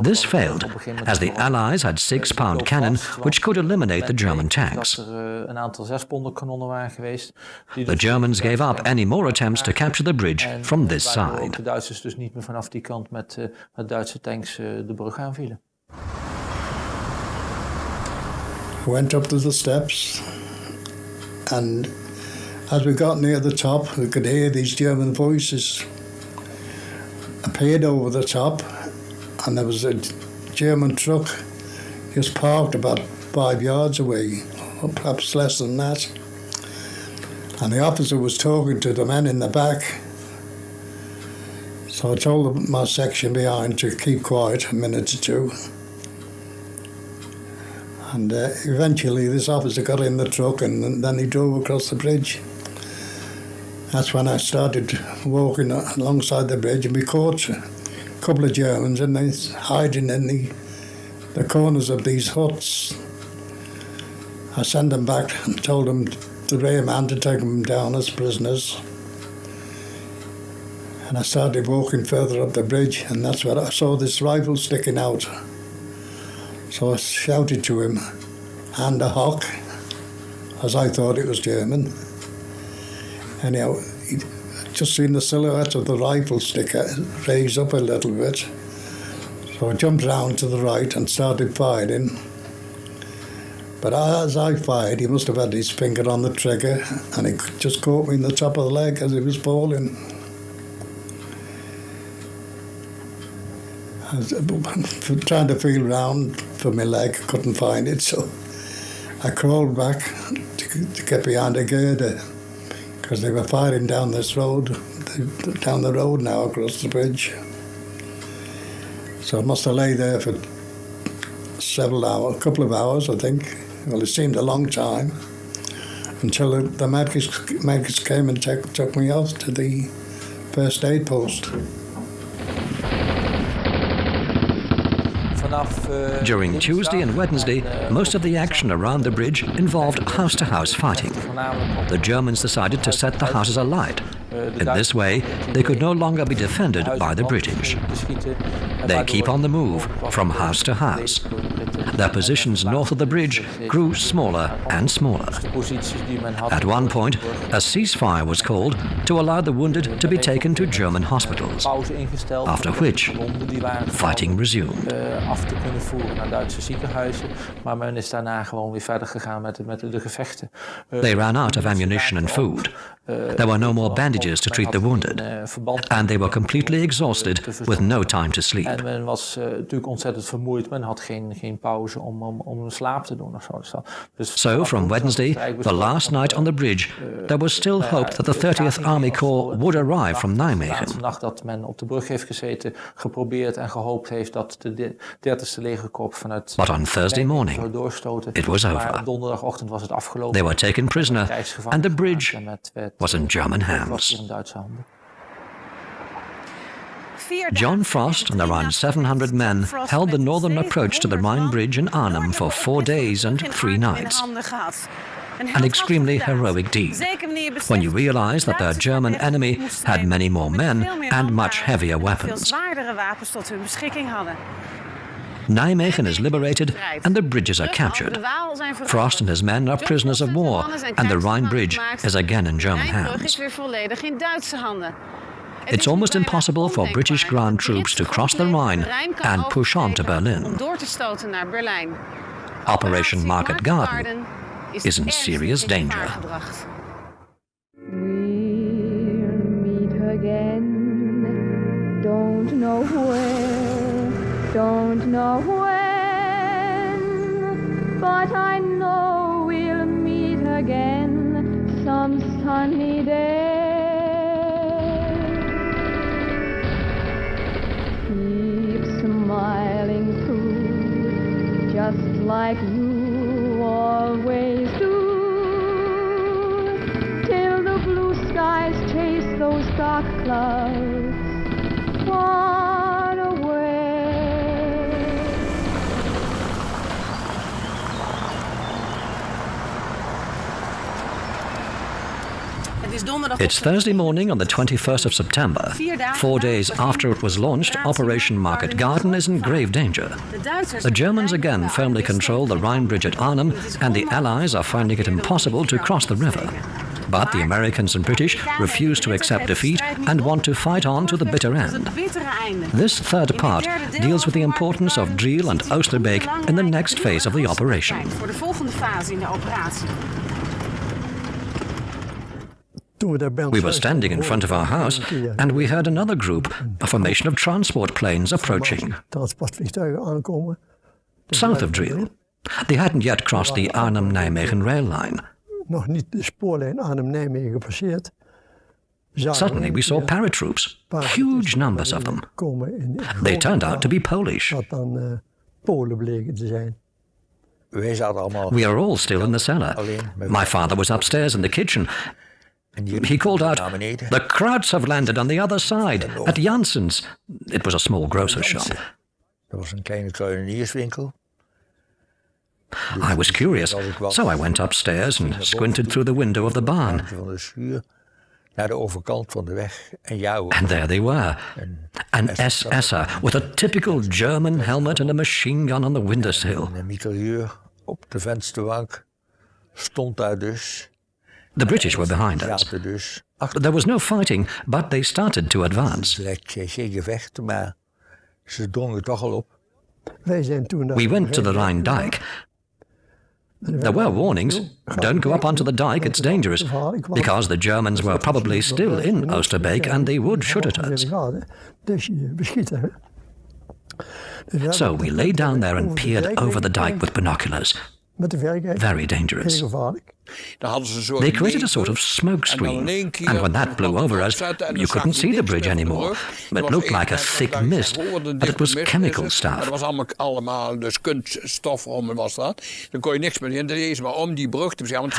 This failed, as the Allies had 6-pound cannon which could eliminate the German tanks. The Germans gave up any more attempts to capture the bridge from this side. Went up to the steps, and as we got near the top, we could hear these German voices. Appeared over the top, and there was a German truck just parked about 5 yards away, or perhaps less than that. And the officer was talking to the men in the back. So I told my section behind to keep quiet a minute or two. And eventually this officer got in the truck, and then he drove across the bridge. That's when I started walking alongside the bridge, and we caught a couple of Germans, and they hiding in the corners of these huts. I sent them back and told them the rearman to take them down as prisoners. And I started walking further up the bridge, and that's where I saw this rifle sticking out. So I shouted to him, "Hand a hock," as I thought it was German. Anyhow, he just seen the silhouette of the rifle sticker raise up a little bit. So I jumped round to the right and started firing. But as I fired, he must have had his finger on the trigger, and he just caught me in the top of the leg as he was falling. I was trying to feel round for my leg, couldn't find it, so I crawled back to get behind a girder, because they were firing down this road, down the road now across the bridge. So I must have lay there for several hours, a couple of hours, I think. Well, it seemed a long time, until the medics came and took me off to the first aid post. During Tuesday and Wednesday, most of the action around the bridge involved house-to-house fighting. The Germans decided to set the houses alight. In this way, they could no longer be defended by the British. They keep on the move from house to house. Their positions north of the bridge grew smaller and smaller. At one point, a ceasefire was called to allow the wounded to be taken to German hospitals, after which fighting resumed. They ran out of ammunition and food. There were no more bandages to treat the wounded, and they were completely exhausted with no time to sleep. Men was natuurlijk ontzettend vermoeid. Men had geen pauze om slaap te doen of zo. So from Wednesday, the last night on the bridge, there was still hope that the 30th Army Corps would arrive from Nijmegen. De nacht dat men op de brug heeft gezeten, geprobeerd en gehoopt heeft dat de 30e legerkorps vanuit. But on Thursday morning, it was over. Op donderdagochtend was het afgelopen. They were taken prisoner, and the bridge was in German hands. John Frost and around 700 men held the northern approach to the Rhine Bridge in Arnhem for 4 days and 3 nights. An extremely heroic deed, when you realize that their German enemy had many more men and much heavier weapons. Nijmegen is liberated and the bridges are captured. Frost and his men are prisoners of war, and the Rhine Bridge is again in German hands. It's almost impossible for British ground troops to cross the Rhine and push on to Berlin. Operation Market Garden is in serious danger. We'll meet again, don't know where, don't know when, but I know we'll meet again some sunny day. Keep smiling. dark clouds. What a way. It's Thursday morning on the 21st of September. 4 days after it was launched, Operation Market Garden is in grave danger. The Germans again firmly control the Rhine Bridge at Arnhem, and the Allies are finding it impossible to cross the river. But the Americans and British refuse to accept defeat and want to fight on to the bitter end. This third part deals with the importance of Driel and Oosterbeek in the next phase of the operation. We were standing in front of our house and we heard another group, a formation of transport planes approaching. South of Driel. They hadn't yet crossed the Arnhem-Nijmegen rail line. Suddenly we saw paratroops, huge numbers of them. They turned out to be Polish. We are all still in the cellar. My father was upstairs in the kitchen. He called out, "The Krauts have landed on the other side, at Janssens." It was a small grocer's shop. I was curious, so I went upstairs and squinted through the window of the barn. And there they were, an SS'er with a typical German helmet and a machine gun on the windowsill. The British were behind us. There was no fighting, but they started to advance. We went to the Rhine dike. There were warnings, don't go up onto the dike, it's dangerous, because the Germans were probably still in Oosterbeek and they would shoot at us. So we lay down there and peered over the dike with binoculars. Very dangerous. They created a sort of smoke screen, and when that blew over us, you couldn't see the bridge anymore. It looked like a thick mist, but it was chemical stuff.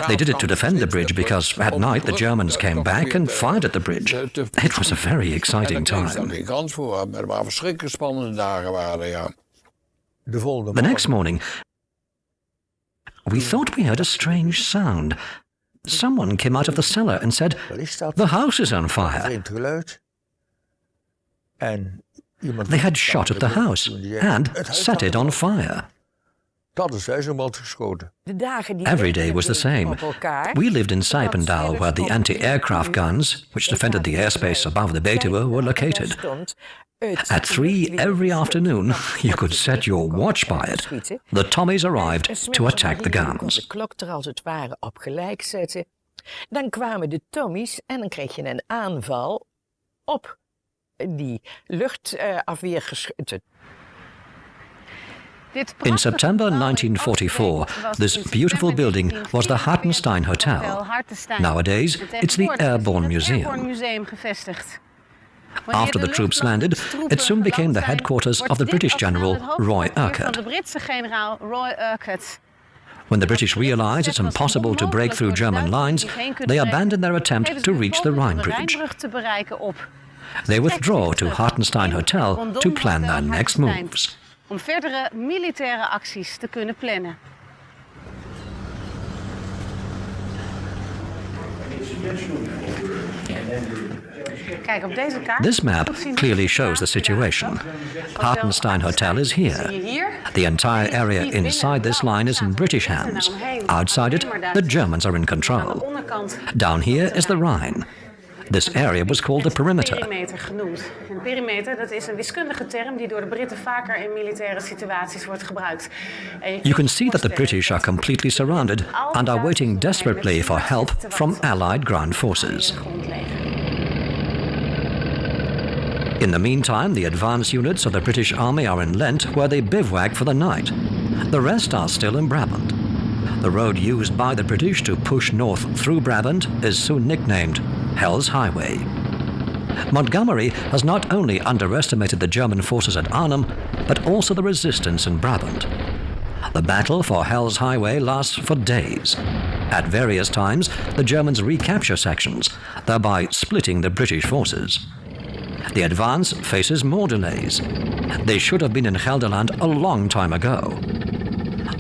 They did it to defend the bridge because at night the Germans came back and fired at the bridge. It was a very exciting time. The next morning, we thought we heard a strange sound. Someone came out of the cellar and said, "The house is on fire." They had shot at the house and set it on fire. Every day was the same. We lived in Sijpendaal, where the anti-aircraft guns, which defended the airspace above the Betuwe, were located. At 3 every afternoon, you could set your watch by it. The Tommies arrived to attack the guns. De klok er als het ware op gelijk zetten. Dan kwamen de Tommies en dan kreeg je een aanval op die luchtafweergeschutten. In September 1944, this beautiful building was the Hartenstein Hotel. Nowadays, it's the Airborne Museum. After the troops landed, it soon became the headquarters of the British General Roy Urquhart. When the British realized it's impossible to break through German lines, they abandoned their attempt to reach the Rhine Bridge. They withdraw to Hartenstein Hotel to plan their next moves. Om verdere militaire acties te kunnen plannen. Kijk, op deze kaart. This map clearly shows the situation. Hartenstein Hotel is here. The entire area inside this line is in British hands. Outside it, the Germans are in control. Down here is the Rhine. This area was called the perimeter. Perimeter genoemd. Een perimeter, dat is een wiskundige term die door de Britten vaker in militaire situaties wordt gebruikt. You can see that the British are completely surrounded and are waiting desperately for help from Allied ground forces. In the meantime, the advance units of the British Army are in Lent, where they bivouac for the night. The rest are still in Brabant. The road used by the British to push north through Brabant is soon nicknamed Hell's Highway. Montgomery has not only underestimated the German forces at Arnhem, but also the resistance in Brabant. The battle for Hell's Highway lasts for days. At various times, the Germans recapture sections, thereby splitting the British forces. The advance faces more delays. They should have been in Gelderland a long time ago.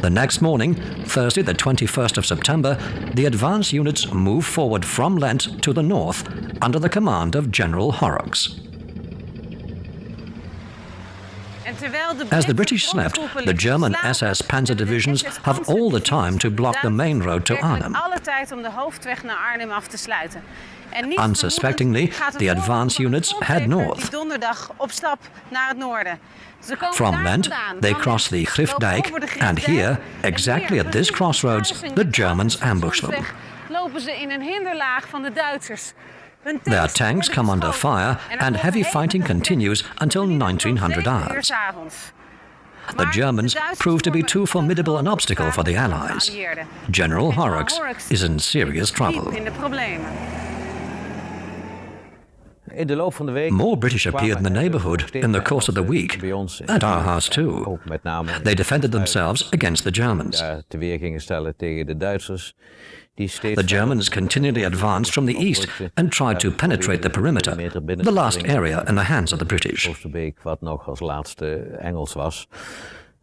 The next morning, Thursday the 21st of September, the advance units move forward from Lent to the north under the command of General Horrocks. As the British slept, the German SS panzer divisions have all the time to block the main road to Arnhem. Unsuspectingly, the advance units head north. From Lent, they cross the Griftdijk, and here, exactly at this crossroads, the Germans ambush them. Their tanks come under fire, and heavy fighting continues until 1900 hours. The Germans prove to be too formidable an obstacle for the Allies. General Horrocks is in serious trouble. More British appeared in the neighborhood in the course of the week, at our house too. They defended themselves against the Germans. The Germans continually advanced from the east and tried to penetrate the perimeter, the last area in the hands of the British.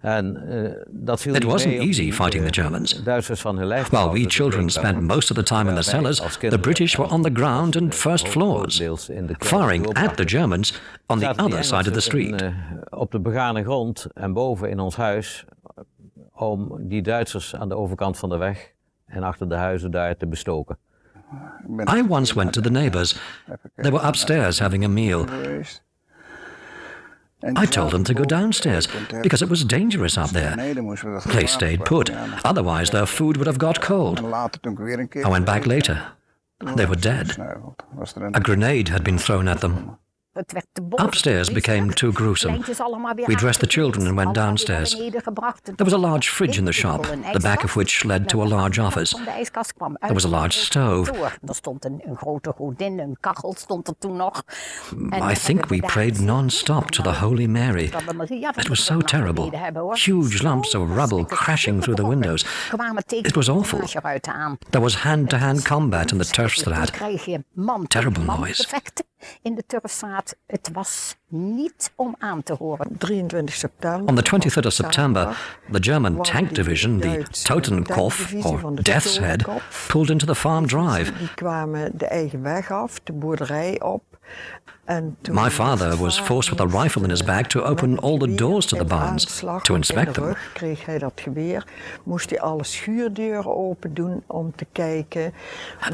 It wasn't easy fighting the Germans. While we children spent most of the time in the cellars, the British were on the ground and first floors, firing at the Germans on the other side of the street. Op de begane grond en boven in ons huis om die Duitsers aan de overkant van de weg en achter de huizen daar te bestoken. I once went to the neighbors. They were upstairs having a meal. I told them to go downstairs because it was dangerous up there. They stayed put, otherwise their food would have got cold. I went back later. They were dead. A grenade had been thrown at them. Upstairs became too gruesome. We dressed the children and went downstairs. There was a large fridge in the shop, the back of which led to a large office. There was a large stove. I think we prayed non-stop to the Holy Mary. It was so terrible. Huge lumps of rubble crashing through the windows. It was awful. There was hand-to-hand combat in the Turfstraat. Terrible noise. In de Turfstraat, het was niet om aan te horen. 23 september. On the 23rd of September, the German tank division, the Totenkopf, or Death's Head, pulled into the farm drive. Die kwamen de eigen weg af, de boerderij op. My father was forced with a rifle in his bag to open all the doors to the barns, to inspect them. Kreeg hij dat geweer, moest hij alle schuurdeuren open doen om te kijken.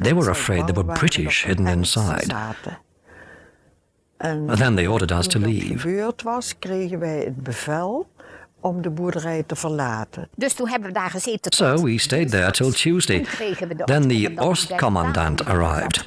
They were afraid there were British hidden inside. Then they ordered us to leave. Toen dat gebeurd was, kregen wij het bevel om de boerderij te verlaten. Dus toen hebben we daar gezeten. So we stayed there till Tuesday. Then the Ostkommandant arrived.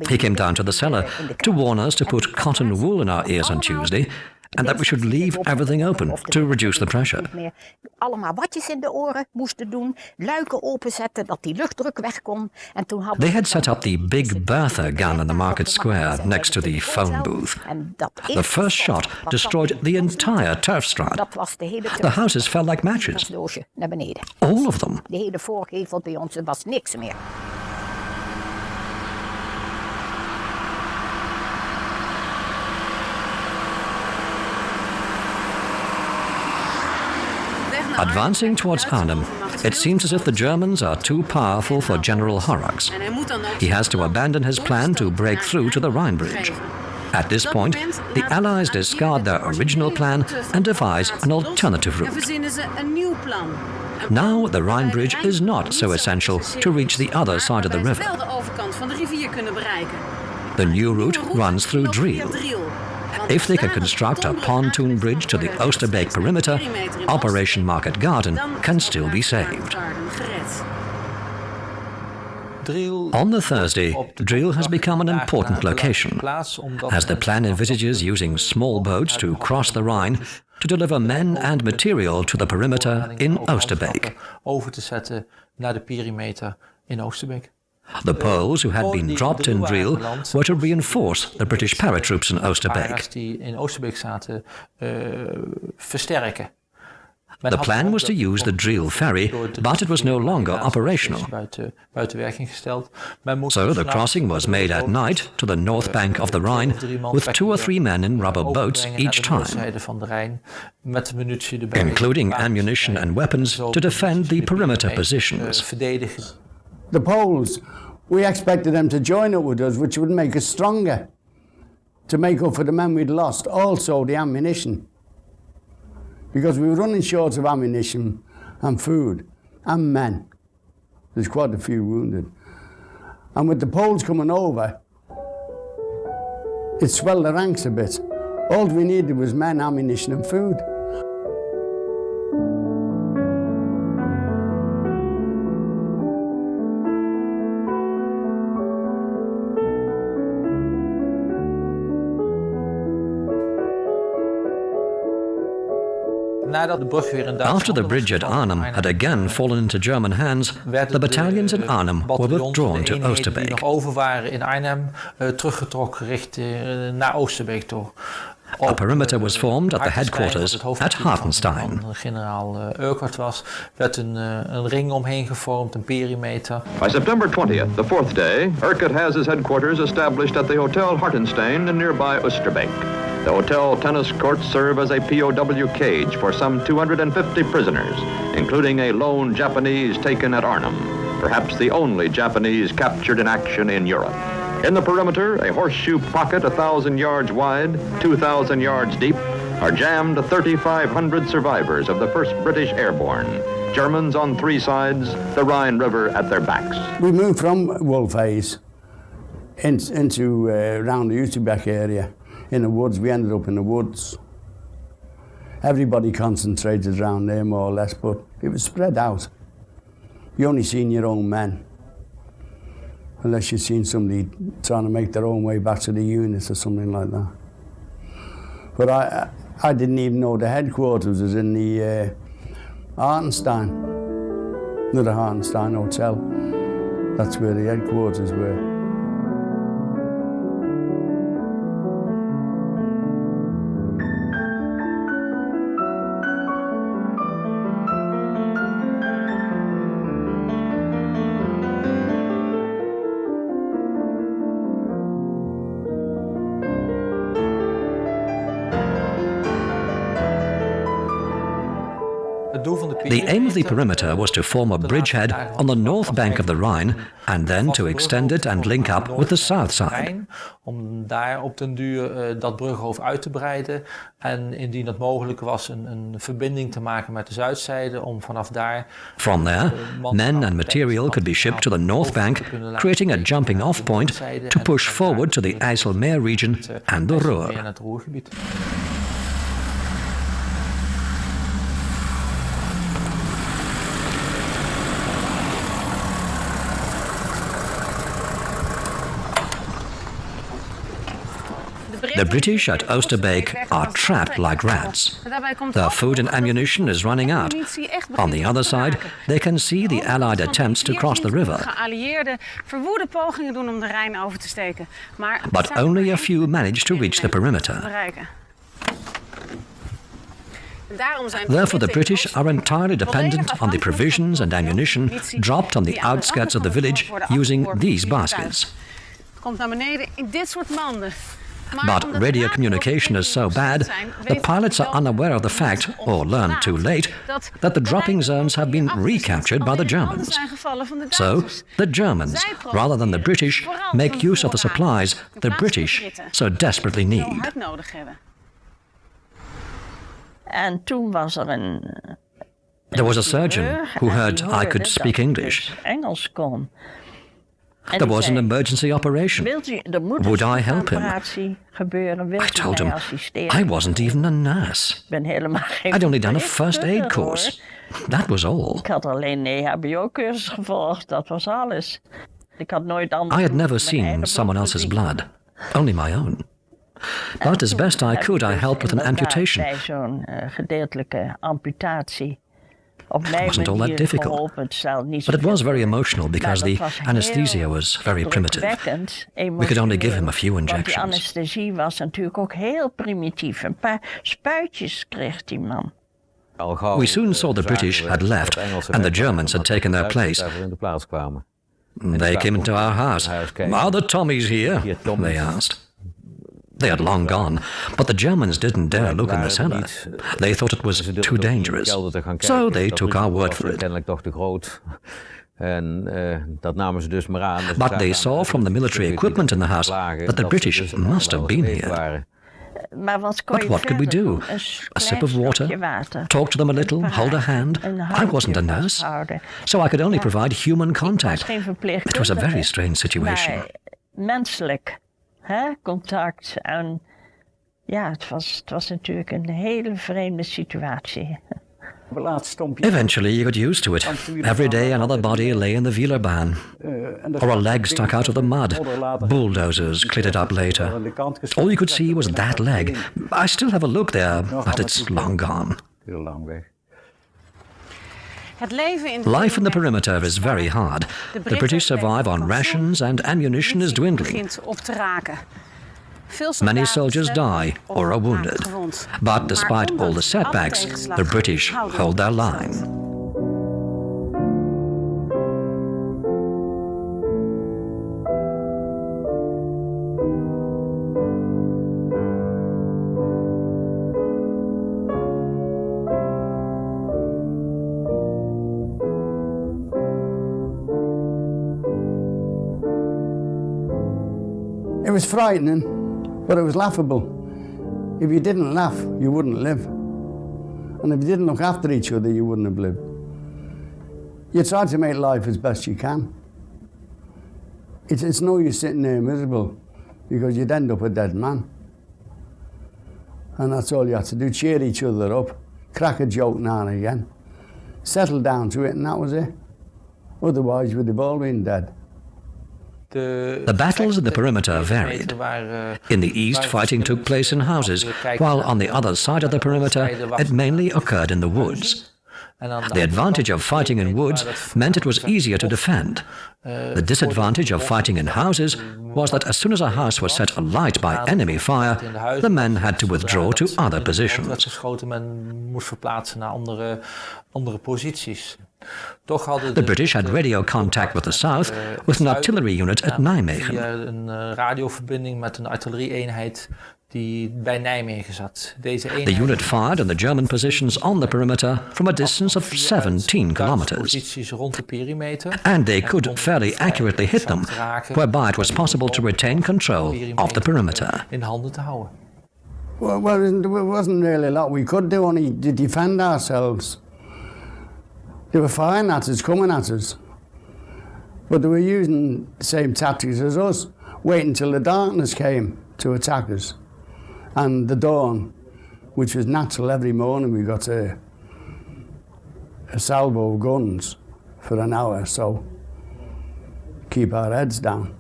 He came down to the cellar to warn us to put cotton wool in our ears on Tuesday, and that we should leave everything open to reduce the pressure. Allemaal watjes in de oren moesten doen, luiken openzetten, dat die luchtdruk weg kon. En toen hadden They had set up the Big Bertha gun in the market square next to the phone booth. The first shot destroyed the entire Turfstraat. The houses fell like matches. Naar beneden. All of them. De hele voorgevel bij ons, er was niks meer. Advancing towards Arnhem, it seems as if the Germans are too powerful for General Horrocks. He has to abandon his plan to break through to the Rhine Bridge. At this point, the Allies discard their original plan and devise an alternative route. Now the Rhine Bridge is not so essential to reach the other side of the river. The new route runs through Driel. If they can construct a pontoon bridge to the Oosterbeek perimeter, Operation Market Garden can still be saved. On the Thursday, Driel has become an important location, as the plan envisages using small boats to cross the Rhine to deliver men and material to the perimeter in Oosterbeek. Over te zetten naar de perimeter in Oosterbeek. The Poles who had been dropped in Driel were to reinforce the British paratroops in Oosterbeek. Die in Oosterbeek zaten versterken. The plan was to use the Driel ferry, but it was no longer operational. So the crossing was made at night to the north bank of the Rhine with 2 or 3 men in rubber boats each time, including ammunition and weapons to defend the perimeter positions. The Poles, we expected them to join up with us, which would make us stronger, to make up for the men we'd lost, also the ammunition. Because we were running short of ammunition and food and men. There's quite a few wounded. And with the Poles coming over, it swelled the ranks a bit. All we needed was men, ammunition and food. After the bridge at Arnhem had again fallen into German hands, the battalions in Arnhem were withdrawn to Oosterbeek. A perimeter was formed at the headquarters at Hartenstein. By September 20th, the 4th day, Urquhart has his headquarters established at the Hotel Hartenstein in nearby Oosterbeek. The hotel tennis courts serve as a POW cage for some 250 prisoners, including a lone Japanese taken at Arnhem, perhaps the only Japanese captured in action in Europe. In the perimeter, a horseshoe pocket 1,000 yards wide, 2,000 yards deep, are jammed 3,500 survivors of the 1st British Airborne. Germans on 3 sides, the Rhine River at their backs. We moved from Wolfhays into around the Oosterbeek area. In the woods, we ended up in the woods. Everybody concentrated around there more or less, but it was spread out. You only seen your own men, unless you've seen somebody trying to make their own way back to the units or something like that. But I didn't even know the headquarters was in the Hartenstein, not the Hartenstein Hotel. That's where the headquarters were. The aim of the perimeter was to form a bridgehead on the north bank of the Rhine and then to extend it and link up with the south side. Om daar op den duur dat bruggenhoofd uit te breiden en indien het mogelijk was een verbinding te maken met de zuidzijde om vanaf daar... From there, men and material could be shipped to the north bank, creating a jumping off point to push forward to the IJsselmeer region and the Ruhr. The British at Oosterbeek are trapped like rats. Their food and ammunition is running out. On the other side, they can see the Allied attempts to cross the river. But only a few manage to reach the perimeter. Therefore, the British are entirely dependent on the provisions and ammunition dropped on the outskirts of the village using these baskets. But radio communication is so bad, the pilots are unaware of the fact, or learn too late, that the dropping zones have been recaptured by the Germans. So, the Germans, rather than the British, make use of the supplies the British so desperately need. There was a surgeon who heard I could speak English. There was an emergency operation. Would I help him? I told him I wasn't even a nurse. I'd only done a first aid course. That was all. I had never seen someone else's blood, only my own. But as best I could, I helped with an amputation. It wasn't all that difficult, but it was very emotional because the anesthesia was very primitive. We could only give him a few injections. De anesthesie was natuurlijk ook heel primitief. Een paar spuitjes kreeg die man. We soon saw the British had left and the Germans had taken their place. They came into our house. "Are the Tommies here?" they asked. They had long gone, but the Germans didn't dare look in the cellar. They thought it was too dangerous, so they took our word for it. But they saw from the military equipment in the house that the British must have been here. But what could we do? A sip of water? Talk to them a little? Hold a hand? I wasn't a nurse, so I could only provide human contact. It was a very strange situation. Menselijk contact. En ja, het was natuurlijk een hele vreemde situatie. Eventually you got used to it. Every day another body lay in the wielerbaan. Or a leg stuck out of the mud. Bulldozers cleared it up later. All you could see was that leg. I still have a look there, but it's long gone. Life in the perimeter is very hard. The British survive on rations and ammunition is dwindling. Many soldiers die or are wounded. But despite all the setbacks, the British hold their line. It was frightening, but it was laughable. If you didn't laugh, you wouldn't live. And if you didn't look after each other, you wouldn't have lived. You try to make life as best you can. It's no use sitting there miserable, because you'd end up a dead man. And that's all you had to do, cheer each other up, crack a joke now and again, settle down to it, and that was it. Otherwise, we'd have all been dead. The battles in the perimeter varied. In the east, fighting took place in houses, while on the other side of the perimeter, it mainly occurred in the woods. The advantage of fighting in woods meant it was easier to defend. The disadvantage of fighting in houses was that as soon as a house was set alight by enemy fire, the men had to withdraw to other positions. The British had radio contact with the south with an artillery unit at Nijmegen. The unit fired on the German positions on the perimeter from a distance of 17 kilometers. And they could fairly accurately hit them, whereby it was possible to retain control of the perimeter. Well, there wasn't really a lot we could do, only to defend ourselves. They were firing at us, coming at us. But they were using the same tactics as us, waiting till the darkness came to attack us. And the dawn, which was natural every morning, we got a salvo of guns for an hour, so keep our heads down.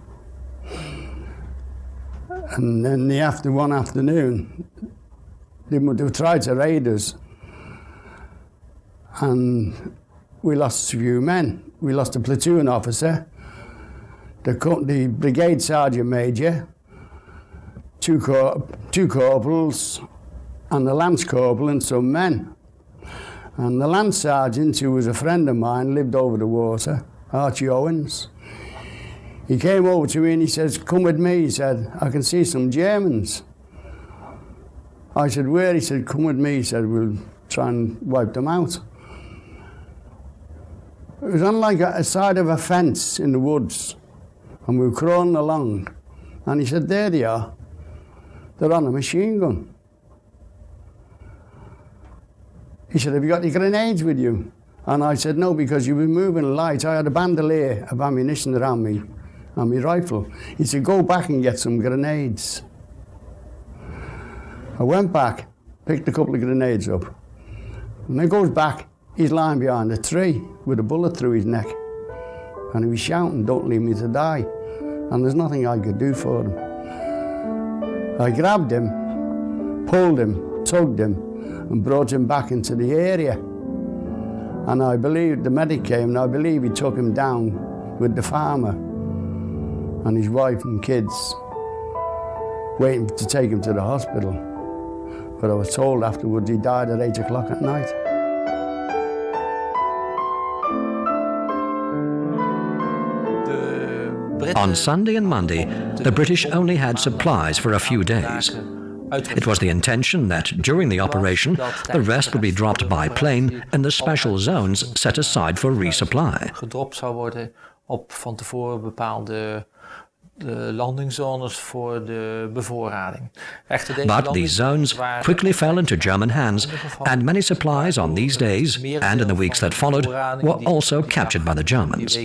And then one afternoon, they tried to raid us, and we lost a few men. We lost a platoon officer, the brigade sergeant major, two corporals, and the lance corporal and some men. And the lance sergeant, who was a friend of mine, lived over the water, Archie Owens. He came over to me and he says, "Come with me," he said, "I can see some Germans." I said, "Where?" He said, "Come with me," he said, "We'll try and wipe them out." It was on like a side of a fence in the woods, and we were crawling along, and he said, "There they are. They're on a machine gun." He said, "Have you got any grenades with you?" And I said, "No, because you've been moving light. I had a bandolier of ammunition around me and my rifle." He said, "Go back and get some grenades." I went back, picked a couple of grenades up. When he goes back, he's lying behind a tree with a bullet through his neck. And he was shouting, "Don't leave me to die." And there's nothing I could do for him. I grabbed him, pulled him, tugged him, and brought him back into the area. And I believe the medic came, and I believe he took him down with the farmer and his wife and kids, waiting to take him to the hospital. But I was told afterwards he died at 8 o'clock at night. On Sunday and Monday, the British only had supplies for a few days. It was the intention that during the operation, the rest would be dropped by plane in the special zones set aside for resupply. Gedropt zou worden op van tevoren bepaalde landingszones voor de bevoorrading. But these zones quickly fell into German hands, and many supplies on these days and in the weeks that followed were also captured by the Germans.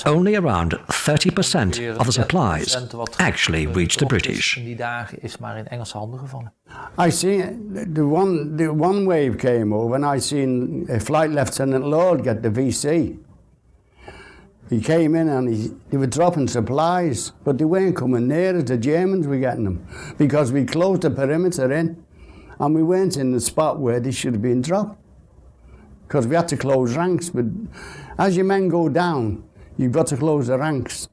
Only around 30% of the supplies actually reached the British. I seen the one wave came over, and I seen a Flight Lieutenant Lord get the VC. He came in and they were dropping supplies, but they weren't coming near us. The Germans were getting them because we closed the perimeter in and we weren't in the spot where they should have been dropped because we had to close ranks. But as your men go down, you've got to close the ranks.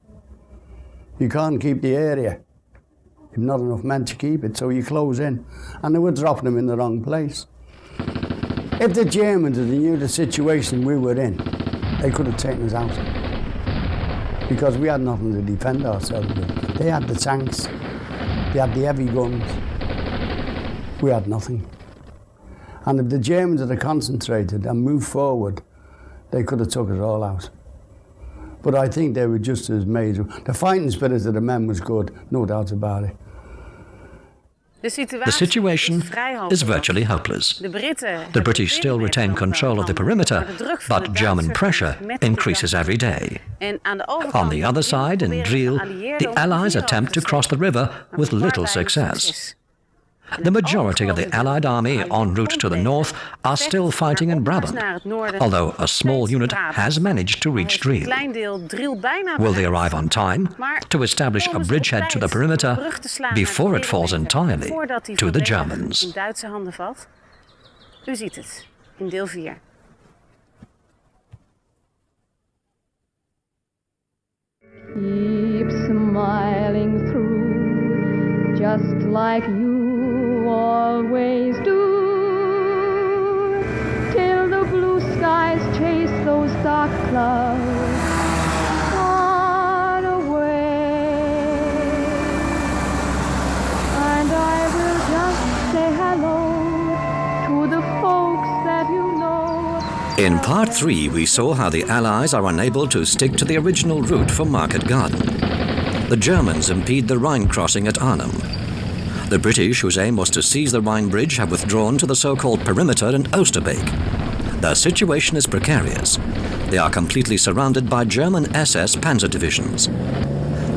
You can't keep the area. You've not enough men to keep it, so you close in. And they were dropping them in the wrong place. If the Germans knew the situation we were in, they could have taken us out. Because we had nothing to defend ourselves with. They had the tanks, they had the heavy guns. We had nothing. And if the Germans had concentrated and moved forward, they could have took us all out. But I think they were just as major. The fighting spirit of the men was good, no doubt about it. The situation is virtually hopeless. The British still retain control of the perimeter, but German pressure increases every day. On the other side, in Driel, the Allies attempt to cross the river with little success. The majority of the Allied army en route to the north are still fighting in Brabant, although a small unit has managed to reach Driel. Will they arrive on time to establish a bridgehead to the perimeter before it falls entirely to the Germans? U ziet het in deel 4. Keep smiling through, just like you always do, till the blue skies chase those dark clouds far away. And I will just say hello to the folks that you know. In part 3, we saw how the Allies are unable to stick to the original route for Market Garden. The Germans impede the Rhine crossing at Arnhem. The British, whose aim was to seize the Rhine Bridge, have withdrawn to the so-called perimeter in Oosterbeek. Their situation is precarious. They are completely surrounded by German SS panzer divisions.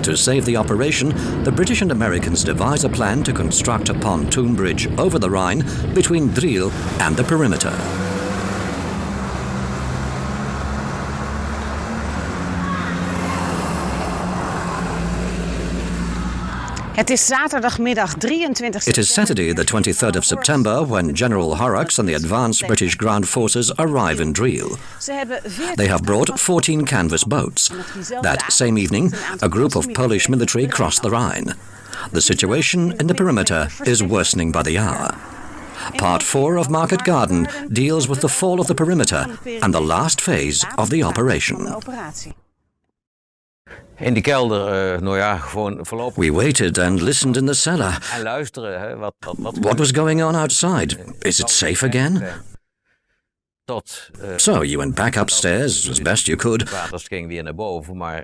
To save the operation, the British and Americans devise a plan to construct a pontoon bridge over the Rhine between Driel and the perimeter. Het is zaterdagmiddag 23 It is Saturday, the 23rd of September, when General Horrocks and the advanced British ground forces arrive in Driel. They have brought 14 canvas boats. That same evening, a group of Polish military crossed the Rhine. The situation in the perimeter is worsening by the hour. Part 4 of Market Garden deals with the fall of the perimeter and the last phase of the operation. In die kelder, nou ja, gewoon voorlopig. We waited and listened in the cellar. En luisteren, hè, What was going on outside? Is it safe again? So you went back upstairs as best you could. Waters ging weer naar boven, maar.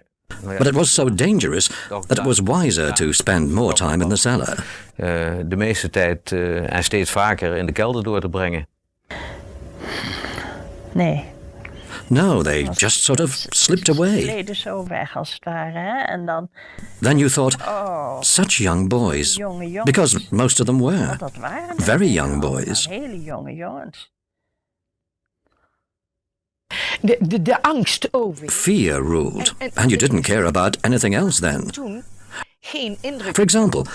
But it was so dangerous that it was wiser to spend more time in the cellar. De meeste tijd en steeds vaker in de kelder door te brengen. Nee. No, they just sort of slipped away. Gleden zo weg als het ware, hè? En dan. Then you thought, such young boys, because most of them were very young boys. Hele jonge jongens. De angst over. Fear ruled, and you didn't care about anything else then. For example,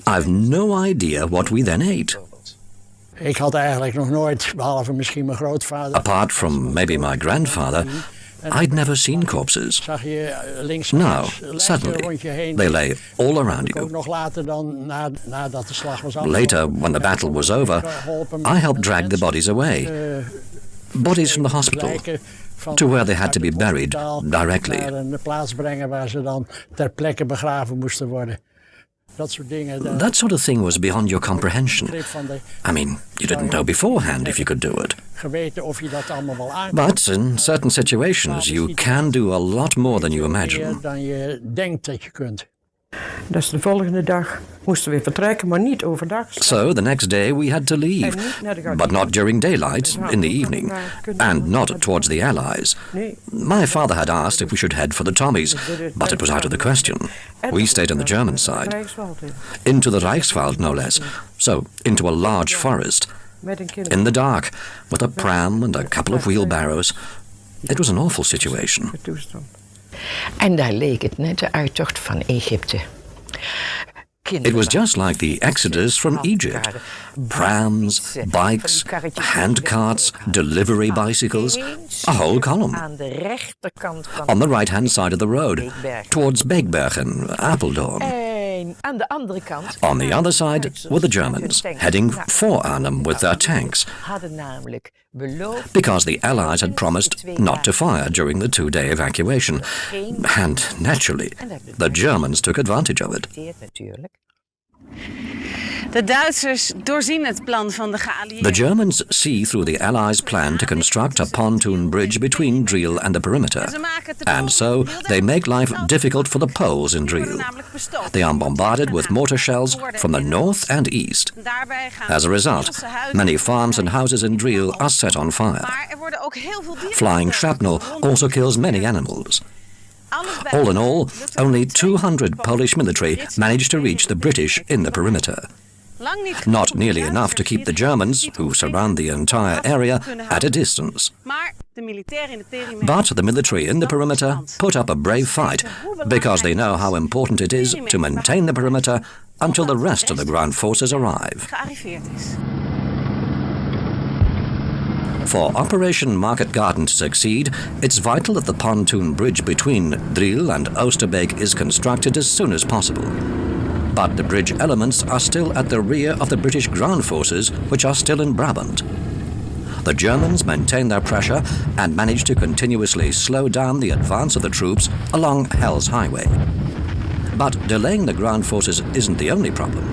I've no idea what we then ate. Ik had eigenlijk nog nooit, behalve misschien mijn grootvader. Apart from maybe my grandfather, I'd never seen corpses. Now, suddenly, they lay all around you. Later, when the battle was over, I helped drag the bodies away. bodies from the hospital to where they had to be buried directly. Naar een plaats brengen waar ze dan ter plekke begraven moesten worden. Dat soort dingen. That sort of thing was beyond your comprehension. I mean, you didn't know beforehand if you could do it. Geweten of je dat allemaal wel aan. But in certain situations, you can do a lot more than you imagine. Dan je denkt dat je kunt. Dus de volgende dag moesten we vertrekken, maar niet overdag. So the next day we had to leave, but not during daylight, in the evening, and not towards the Allies. My father had asked if we should head for the Tommies, but it was out of the question. We stayed on the German side, into the Reichswald no less, so into a large forest, in the dark, with a pram and a couple of wheelbarrows. It was an awful situation. En daar leek het net de uittocht van Egypte. It was just like the Exodus from Egypt. Prams, bikes, handcarts, delivery bicycles, a whole column. On the right-hand side of the road, towards Beekberg and Apeldoorn. Aan de andere kant. On the other side were the Germans, heading for Arnhem with their tanks, because the Allies had promised not to fire during the 2-day evacuation. And naturally, the Germans took advantage of it. De Duitsers doorzien het plan van de geallieerden. The Germans see through the Allies' plan to construct a pontoon bridge between Driel and the perimeter. And so they make life difficult for the Poles in Driel. They are bombarded with mortar shells from the north and east. As a result, many farms and houses in Driel are set on fire. Flying shrapnel also kills many animals. All in all, only 200 Polish military managed to reach the British in the perimeter. Not nearly enough to keep the Germans, who surround the entire area, at a distance. But the military in the perimeter put up a brave fight because they know how important it is to maintain the perimeter until the rest of the ground forces arrive. For Operation Market Garden to succeed, it's vital that the pontoon bridge between Driel and Oosterbeek is constructed as soon as possible. But the bridge elements are still at the rear of the British ground forces, which are still in Brabant. The Germans maintain their pressure and manage to continuously slow down the advance of the troops along Hell's Highway. But delaying the ground forces isn't the only problem.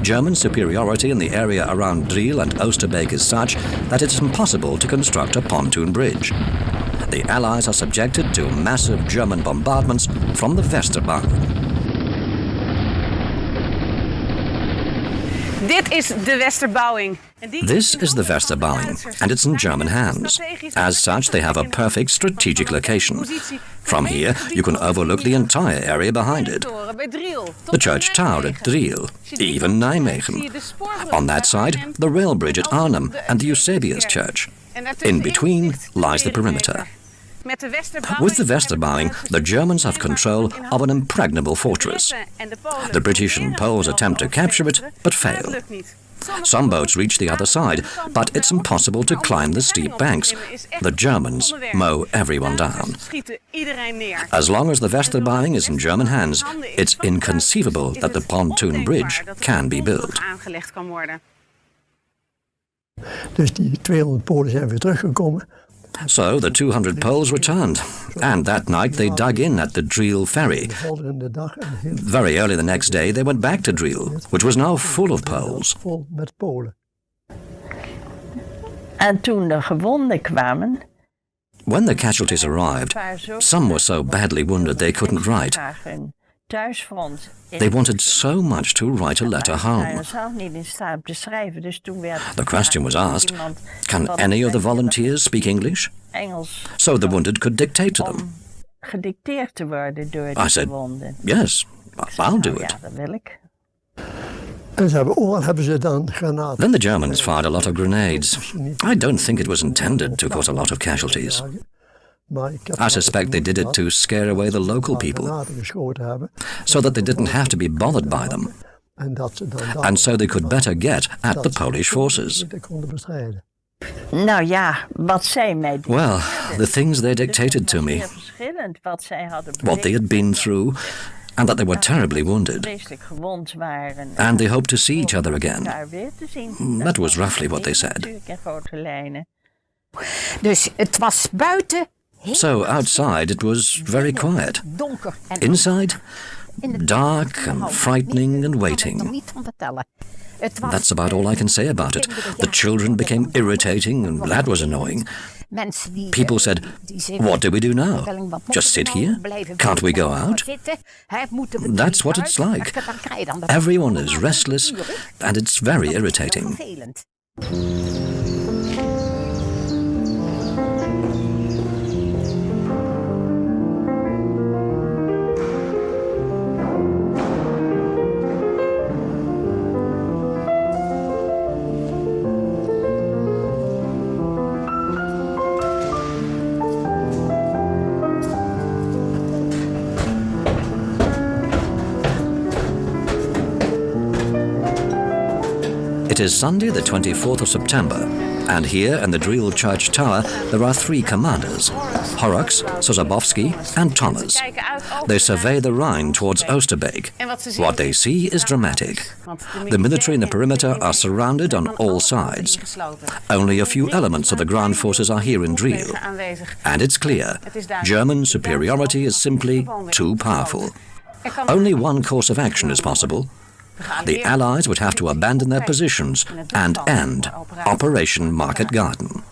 German superiority in the area around Driel and Oosterbeek is such that it's impossible to construct a pontoon bridge. The Allies are subjected to massive German bombardments from the Westerbahn. This is the Westerbouwing. This is the Westerbouwing, and it's in German hands. As such, they have a perfect strategic location. From here, you can overlook the entire area behind it. The church tower at Driel, even Nijmegen. On that side, the rail bridge at Arnhem and the Eusebius Church. In between lies the perimeter. With the Westerbouwing, the Germans have control of an impregnable fortress. The British and Poles attempt to capture it, but fail. Some boats reach the other side, but it's impossible to climb the steep banks. The Germans mow everyone down. As long as the Westerbouwing is in German hands, it's inconceivable that the pontoon bridge can be built. Dus die 200 Polen zijn weer teruggekomen. So the 200 Poles returned, and that night they dug in at the Driel ferry. Very early the next day they went back to Driel, which was now full of Poles. En toen de gewonden kwamen... When the casualties arrived, some were so badly wounded they couldn't write. They wanted so much to write a letter home. The question was asked, can any of the volunteers speak English? So the wounded could dictate to them. I said, yes, I'll do it. Then the Germans fired a lot of grenades. I don't think it was intended to cause a lot of casualties. I suspect they did it to scare away the local people, so that they didn't have to be bothered by them, and so they could better get at the Polish forces. Nou ja, wat zij mij deden. Well, the things they dictated to me, what they had been through, and that they were terribly wounded. And they hoped to see each other again. That was roughly what they said. So outside it was very quiet. Inside, dark and frightening and waiting. That's about all I can say about it. The children became irritating and that was annoying. People said, "What do we do now? Just sit here? Can't we go out?" That's what it's like. Everyone is restless and it's very irritating. It is Sunday, the 24th of September, and here in the Driel Church Tower there are three commanders, Horrocks, Sosabowski and Thomas. They survey the Rhine towards Oosterbeek. What they see is dramatic. The military in the perimeter are surrounded on all sides. Only a few elements of the ground forces are here in Driel. And it's clear, German superiority is simply too powerful. Only one course of action is possible. The Allies would have to abandon their positions and end Operation Market Garden.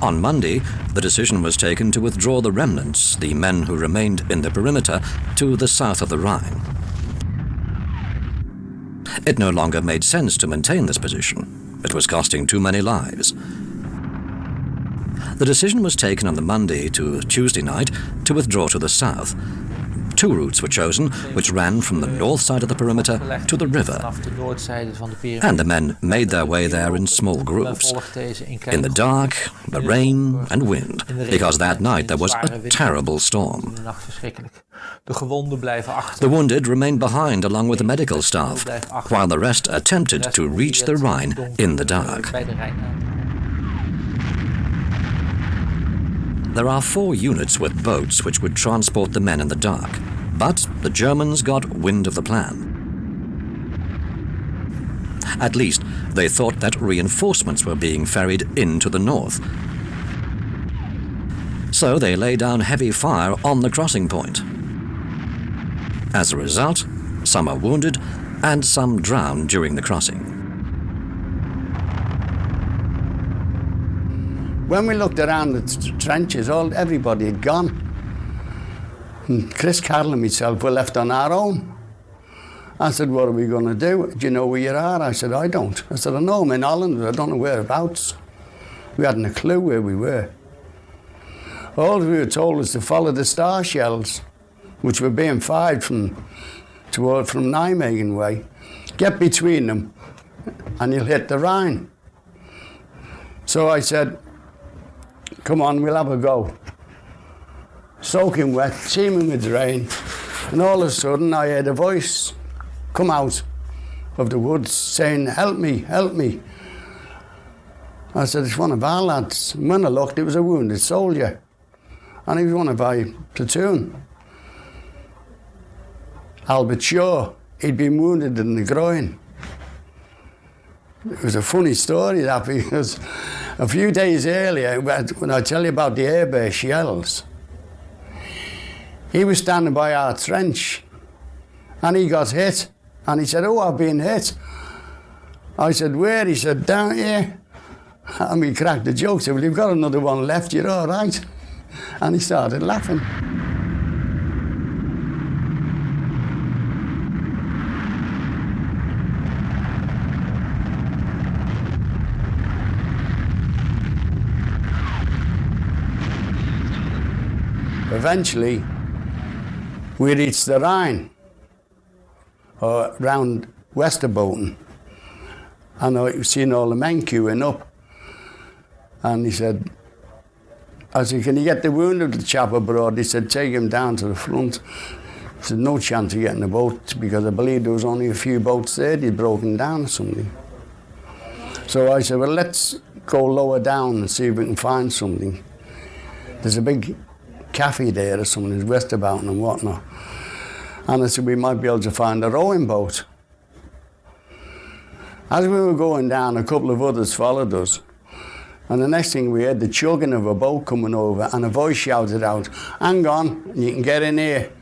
On Monday, the decision was taken to withdraw the remnants, the men who remained in the perimeter, to the south of the Rhine. It no longer made sense to maintain this position. It was costing too many lives. The decision was taken on the Monday to Tuesday night to withdraw to the south. Two routes were chosen, which ran from the north side of the perimeter to the river. And the men made their way there in small groups, in the dark, the rain and wind, because that night there was a terrible storm. The wounded remained behind along with the medical staff, while the rest attempted to reach the Rhine in the dark. There are 4 units with boats which would transport the men in the dark, but the Germans got wind of the plan. At least, they thought that reinforcements were being ferried into the north. So they lay down heavy fire on the crossing point. As a result, some are wounded and some drowned during the crossing. When we looked around the trenches, everybody had gone. And Chris Carroll and myself were left on our own. I said, "What are we going to do? Do you know where you are?" I said, "I don't." I said, "I know I'm in Holland, but I don't know whereabouts." We hadn't a clue where we were. All we were told was to follow the star shells, which were being fired from Nijmegen way. Get between them and you'll hit the Rhine. So I said, "Come on, we'll have a go." Soaking wet, teeming with rain, and all of a sudden I heard a voice come out of the woods saying, "Help me, help me." I said, "It's one of our lads." And when I looked, it was a wounded soldier, and he was one of our platoon. Albert Shaw, he'd been wounded in the groin. It was a funny story, that, because a few days earlier, when I tell you about the air-base shells, he was standing by our trench and he got hit. And he said, "Oh, I've been hit." I said, "Where?" He said, "Down here." And we cracked the joke, said, "Well, you've got another one left, you're all right." And he started laughing. Eventually, we reached the Rhine, or round Westerboten, and I seen all the men queuing up. And he said, I said, "Can you get the wounded chap abroad?" He said, "Take him down to the front." I said, "No chance of getting a boat," because I believe there was only a few boats there. They'd broken down or something. So I said, "Well, let's go lower down and see if we can find something. There's a big cafe there or something, there's restaurant and whatnot. And I said, we might be able to find a rowing boat. As we were going down, a couple of others followed us. And the next thing we heard the chugging of a boat coming over, and a voice shouted out, hang on, you can get in here.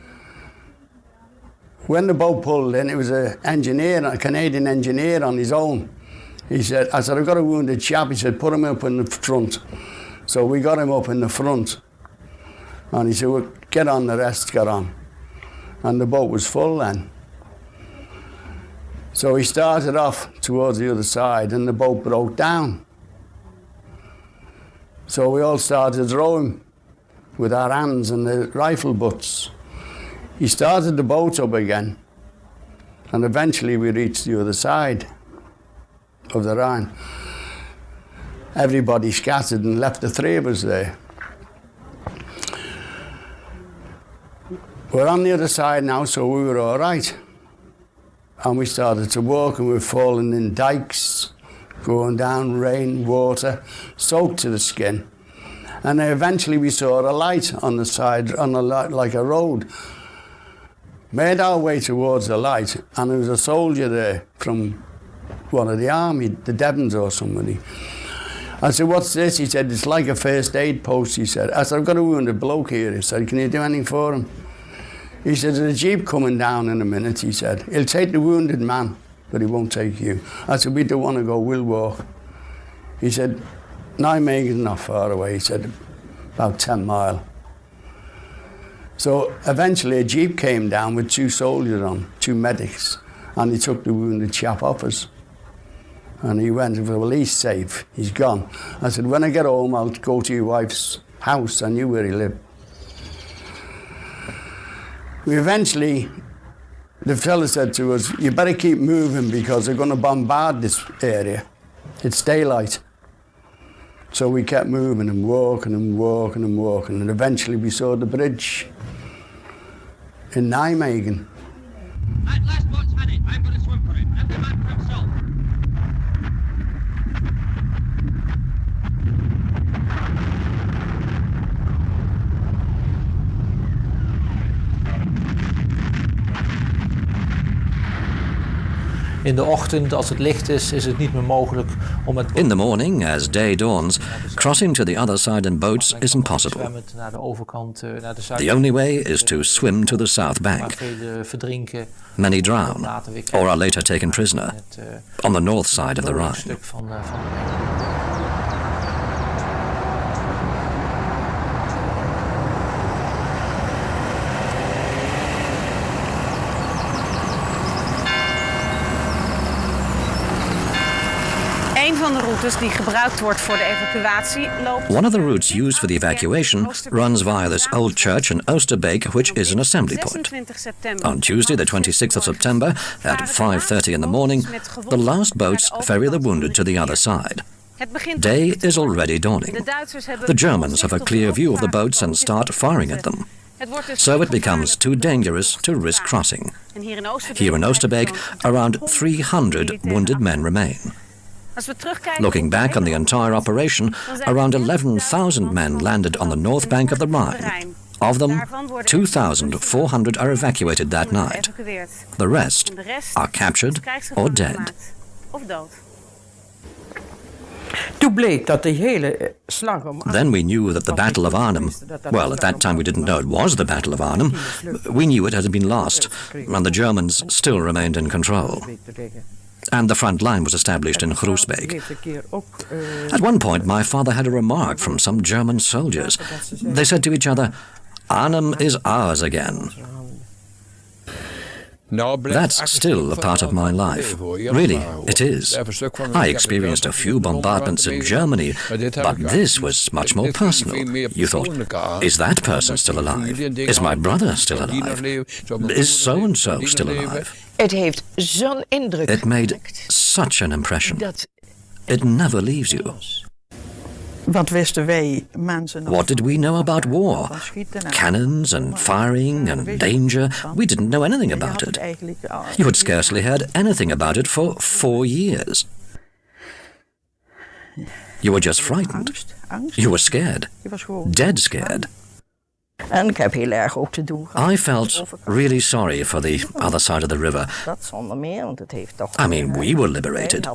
When the boat pulled in, it was an engineer, a Canadian engineer on his own. I said, I've got a wounded chap. He said, put him up in the front. So we got him up in the front. And he said, well, get on, the rest got on. And the boat was full then. So he started off towards the other side, and the boat broke down. So we all started rowing with our hands and the rifle butts. He started the boat up again, and eventually we reached the other side of the Rhine. Everybody scattered and left the three of us there. We're on the other side now, so we were all right. And we started to walk, and we were falling in dikes, going down, rain, water, soaked to the skin. And then eventually we saw a light on the side, like a road. Made our way towards the light, and there was a soldier there from one of the army, the Devons or somebody. I said, what's this? He said, it's like a first aid post, he said. I said, I've got a wounded bloke here. He said, can you do anything for him? He said, there's a jeep coming down in a minute, he said. He'll take the wounded man, but he won't take you. I said, we don't want to go, we'll walk. He said, Nijmegen's not far away, he said, about 10 miles. So eventually a jeep came down with 2 soldiers on, 2 medics, and he took the wounded chap off us. And he went, well, he's safe, he's gone. I said, when I get home, I'll go to your wife's house. I knew where he lived. We eventually, the fella said to us, you better keep moving because they're going to bombard this area. It's daylight. So we kept moving and walking and walking and walking, and eventually we saw the bridge in Nijmegen. That last boat's had it. I'm going to swim for it. Let the man for himself. In de ochtend, als het licht is het niet meer mogelijk om met... In the morning, as day dawns, crossing to the other side in boats isn't possible. Naar de overkant, naar de The only way is to swim to the south bank. Many drown, or are later taken prisoner, on the north side of the Rhine. Een van de routes die gebruikt wordt voor de evacuatie loopt... One of the routes used for the evacuation runs via this old church in Oosterbeek, which is an assembly point. On Tuesday, the 26th of September, at 5:30 in the morning, the last boats ferry the wounded to the other side. Day is already dawning. The Germans have a clear view of the boats and start firing at them. So it becomes too dangerous to risk crossing. Here in Oosterbeek, around 300 wounded men remain. Looking back on the entire operation, around 11,000 men landed on the north bank of the Rhine. Of them, 2,400 are evacuated that night. The rest are captured or dead. Then we knew that the Battle of Arnhem, well, at that time we didn't know it was the Battle of Arnhem, we knew it had been lost, and the Germans still remained in control. And the front line was established in Groesbeek. At one point, my father had a remark from some German soldiers. They said to each other, Arnhem is ours again. That's still a part of my life. Really, it is. I experienced a few bombardments in Germany, but this was much more personal. You thought, is that person still alive? Is my brother still alive? Is so-and-so still alive? Het heeft zo'n indruk. It made such an impression. It never leaves you. Wat wisten wij mensen nog? What did we know about war? Cannons and firing and danger. We didn't know anything about it. You had scarcely heard anything about it for 4 years. You were just frightened. You were scared. Dead scared. En ik heb heel erg ook te doen gehad. I felt really sorry for the other side of the river. Dat zonder meer, want het heeft toch... I mean, we were liberated.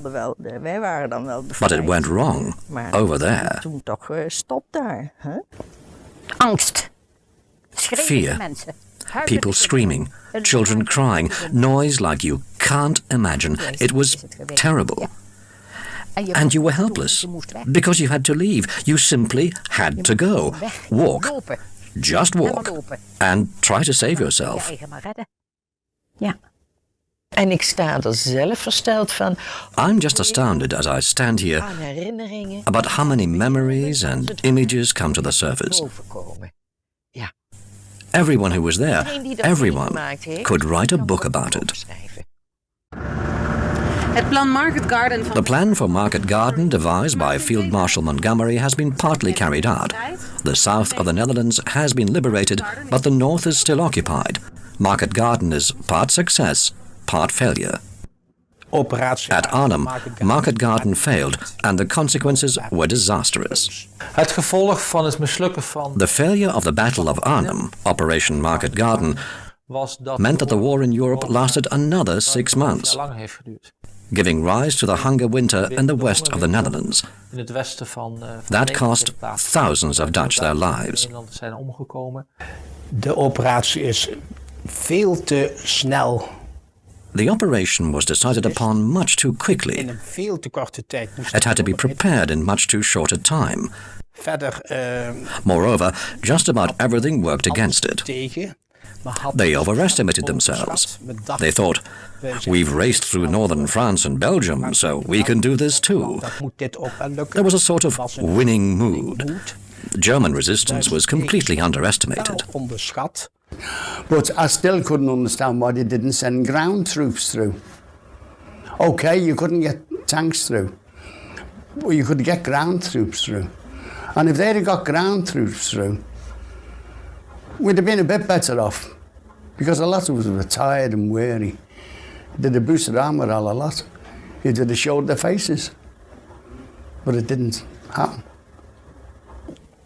Wij waren dan wel bevrijd. But it went wrong over there. Toen toch stop daar. Hè? Angst. Fear. People screaming. Children crying. Noise like you can't imagine. It was terrible. And you were helpless. Because you had to leave. You simply had to go. Walk. Just walk. And try to save yourself. Ja. En ik sta er zelf versteld van. I'm just astounded as I stand here about how many memories and images come to the surface. Everyone who was there, everyone could write a book about it. Het plan Market Garden van... The plan for Market Garden, devised by Field Marshal Montgomery, has been partly carried out. The south of the Netherlands has been liberated, but the north is still occupied. Market Garden is part success, part failure. At Arnhem, Market Garden failed, and the consequences were disastrous. Het gevolg van het mislukken van... The failure of the Battle of Arnhem, Operation Market Garden, meant that the war in Europe lasted another 6 months, giving rise to the hunger winter in the west of the Netherlands. That cost thousands of Dutch their lives. De operatie is veel te snel. The operation was decided upon much too quickly. In een veel te korte tijd. It had to be prepared in much too short a time. Verder, Moreover, just about everything worked against it. They overestimated themselves. They thought, we've raced through northern France and Belgium, so we can do this too. There was a sort of winning mood. German resistance was completely underestimated. But I still couldn't understand why they didn't send ground troops through. Okay, you couldn't get tanks through, but you could get ground troops through. And if they'd have got ground troops through, we'd have been a bit better off, because a lot of us were tired and weary. They'd have boosted our morale a lot. It would have showed their faces. But it didn't happen.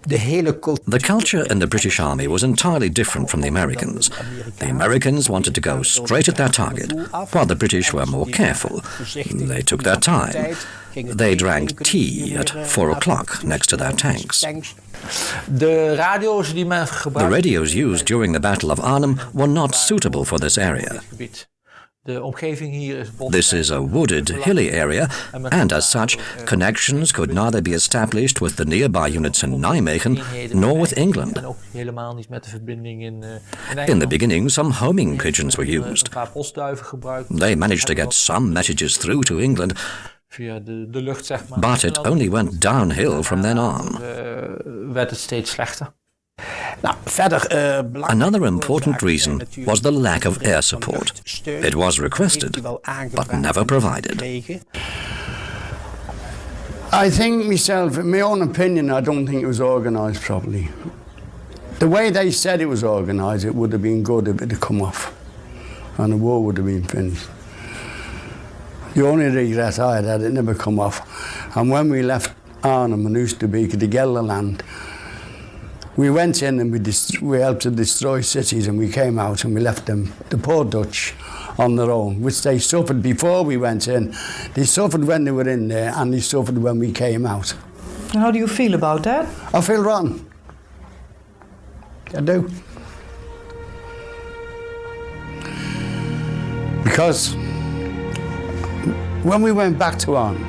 The culture in the British Army was entirely different from the Americans. The Americans wanted to go straight at their target, while the British were more careful. They took their time. They drank tea at 4 o'clock next to their tanks. The radios used during the Battle of Arnhem were not suitable for this area. This is a wooded, hilly area, and as such, connections could neither be established with the nearby units in Nijmegen nor with England. In the beginning, some homing pigeons were used. They managed to get some messages through to England, but it only went downhill from then on. Another important reason was the lack of air support. It was requested, but never provided. I think myself, in my own opinion, I don't think it was organised properly. The way they said it was organised, it would have been good if it had come off, and the war would have been finished. The only regret I had it never come off. And when we left Arnhem and Oosterbeek to Gelderland, we went in and we helped to destroy cities, and we came out and we left them, the poor Dutch, on their own, which they suffered before we went in. They suffered when they were in there, and they suffered when we came out. How do you feel about that? I feel rotten. I do. Because when we went back to Arnhem,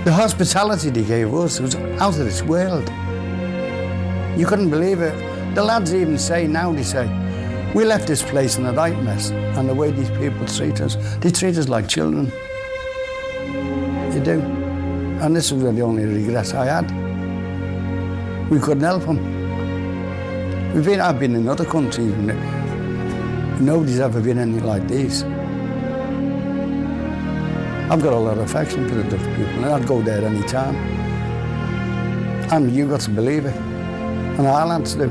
the hospitality they gave us was out of this world. You couldn't believe it. The lads even say now, they say, we left this place in a right mess, and the way these people treat us, they treat us like children. They do. And this was the only regret I had. We couldn't help them. I've been in other countries, and nobody's ever been anything like these. I've got a lot of affection for the Dutch people, and I'd go there any time. And you've got to believe it. And Ireland's do.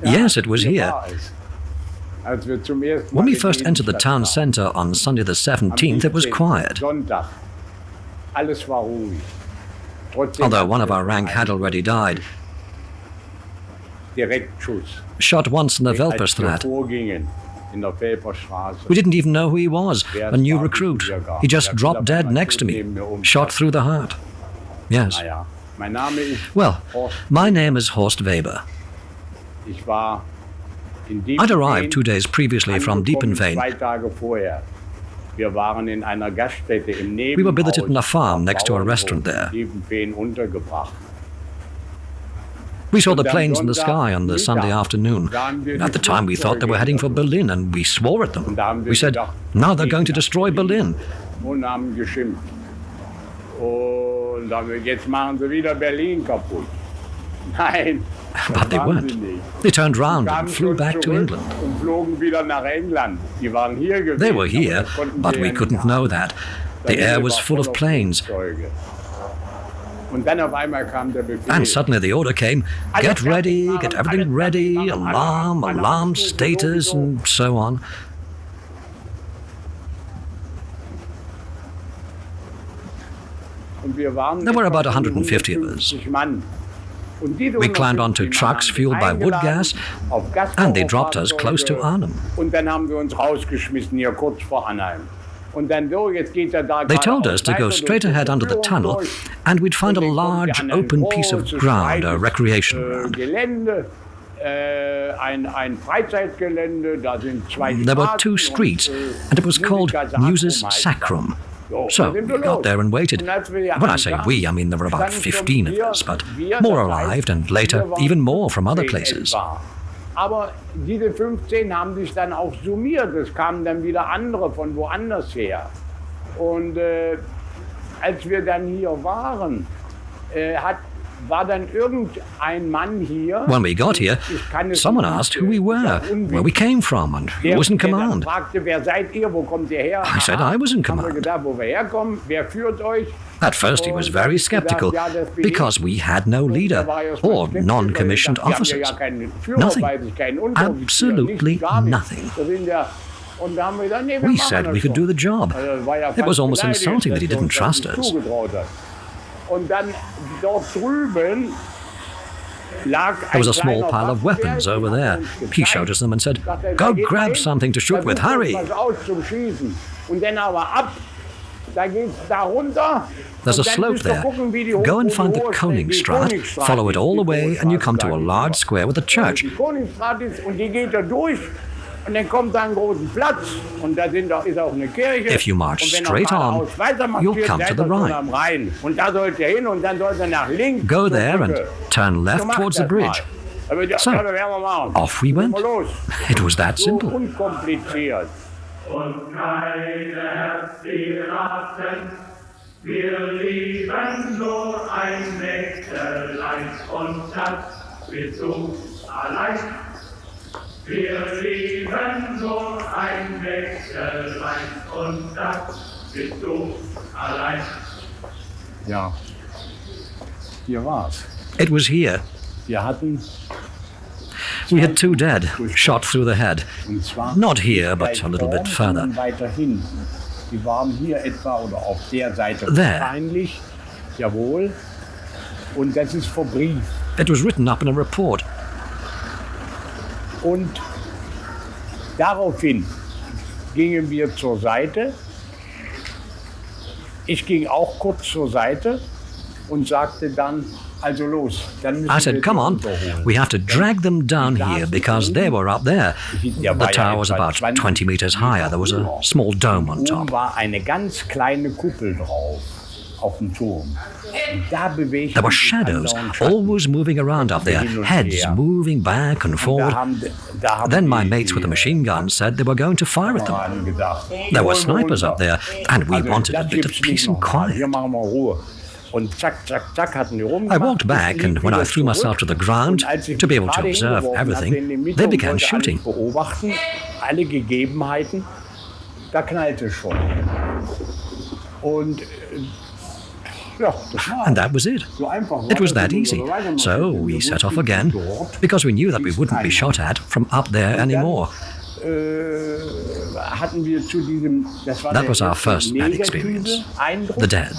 Yes, it was here. When we first entered the town centre on Sunday the 17th, it was quiet. Although one of our rank had already died. Shot once in the Velperstraat. We didn't even know who he was, a new recruit. He just dropped dead next to me, shot through the heart. Yes. Well, my name is Horst Weber. I'd arrived 2 days previously from Diepenveen. We were billeted in a farm next to a restaurant there. We saw the planes in the sky on the Sunday afternoon. At the time we thought they were heading for Berlin, and we swore at them. We said, now they're going to destroy Berlin. But they weren't. They turned round and flew back to England. They were here, but we couldn't know that. The air was full of planes. And suddenly the order came, get ready, get everything ready, alarm, status, and so on. There were about 150 of us. We climbed onto trucks fueled by wood gas, and they dropped us close to Arnhem. They told us to go straight ahead under the tunnel, and we'd find a large open piece of ground, a recreation ground. There were 2 streets, and it was called Muses Sacrum. So we got there and waited. When I say we, I mean there were about 15 of us, but more arrived, and later even more from other places. Aber diese 15 haben sich dann auch summiert. Es kamen dann wieder andere von woanders her. Und als wir dann hier waren, war dann irgendein Mann hier. When we got here, someone asked who we were, where we came from, and who was in command. Fragte, wer seid ihr, wo kommt ihr her? I said I was in command. Gedacht, wo wir herkommen, wer führt euch? At first he was very skeptical, because we had no leader or non-commissioned officers. Nothing. Absolutely nothing. We said we could do the job. It was almost insulting that he didn't trust us. There was a small pile of weapons over there. He showed us them and said, go grab something to shoot with, hurry! There's a slope there. Go and find the Koningsstraat, follow it all the way, and you come to a large square with a church. If you march straight on, you'll come to the right. Go there and turn left towards the bridge. So, off we went. It was that simple. Und keine Herzpiraten, wir lieben nur ein Mägdelein und das wird so allein. Wir lieben nur ein Mägdelein und das wird so allein. Ja, hier war's. It was here. Wir hatten We had 2 dead, shot through the head. Not here, but a little bit further. There. It was written up in a report. Und daraufhin gingen wir zur Seite. Ich ging auch kurz zur Seite und sagte dann, I said, come on, we have to drag them down here because they were up there. The tower was about 20 meters higher. There was a small dome on top. There were shadows always moving around up there, heads moving back and forward. Then my mates with the machine guns said they were going to fire at them. There were snipers up there, and we wanted a bit of peace and quiet. I walked back, and when I threw myself to the ground to be able to observe everything, they began shooting. And that was it. It was that easy. So we set off again, because we knew that we wouldn't be shot at from up there anymore. That was our first bad experience. The dead.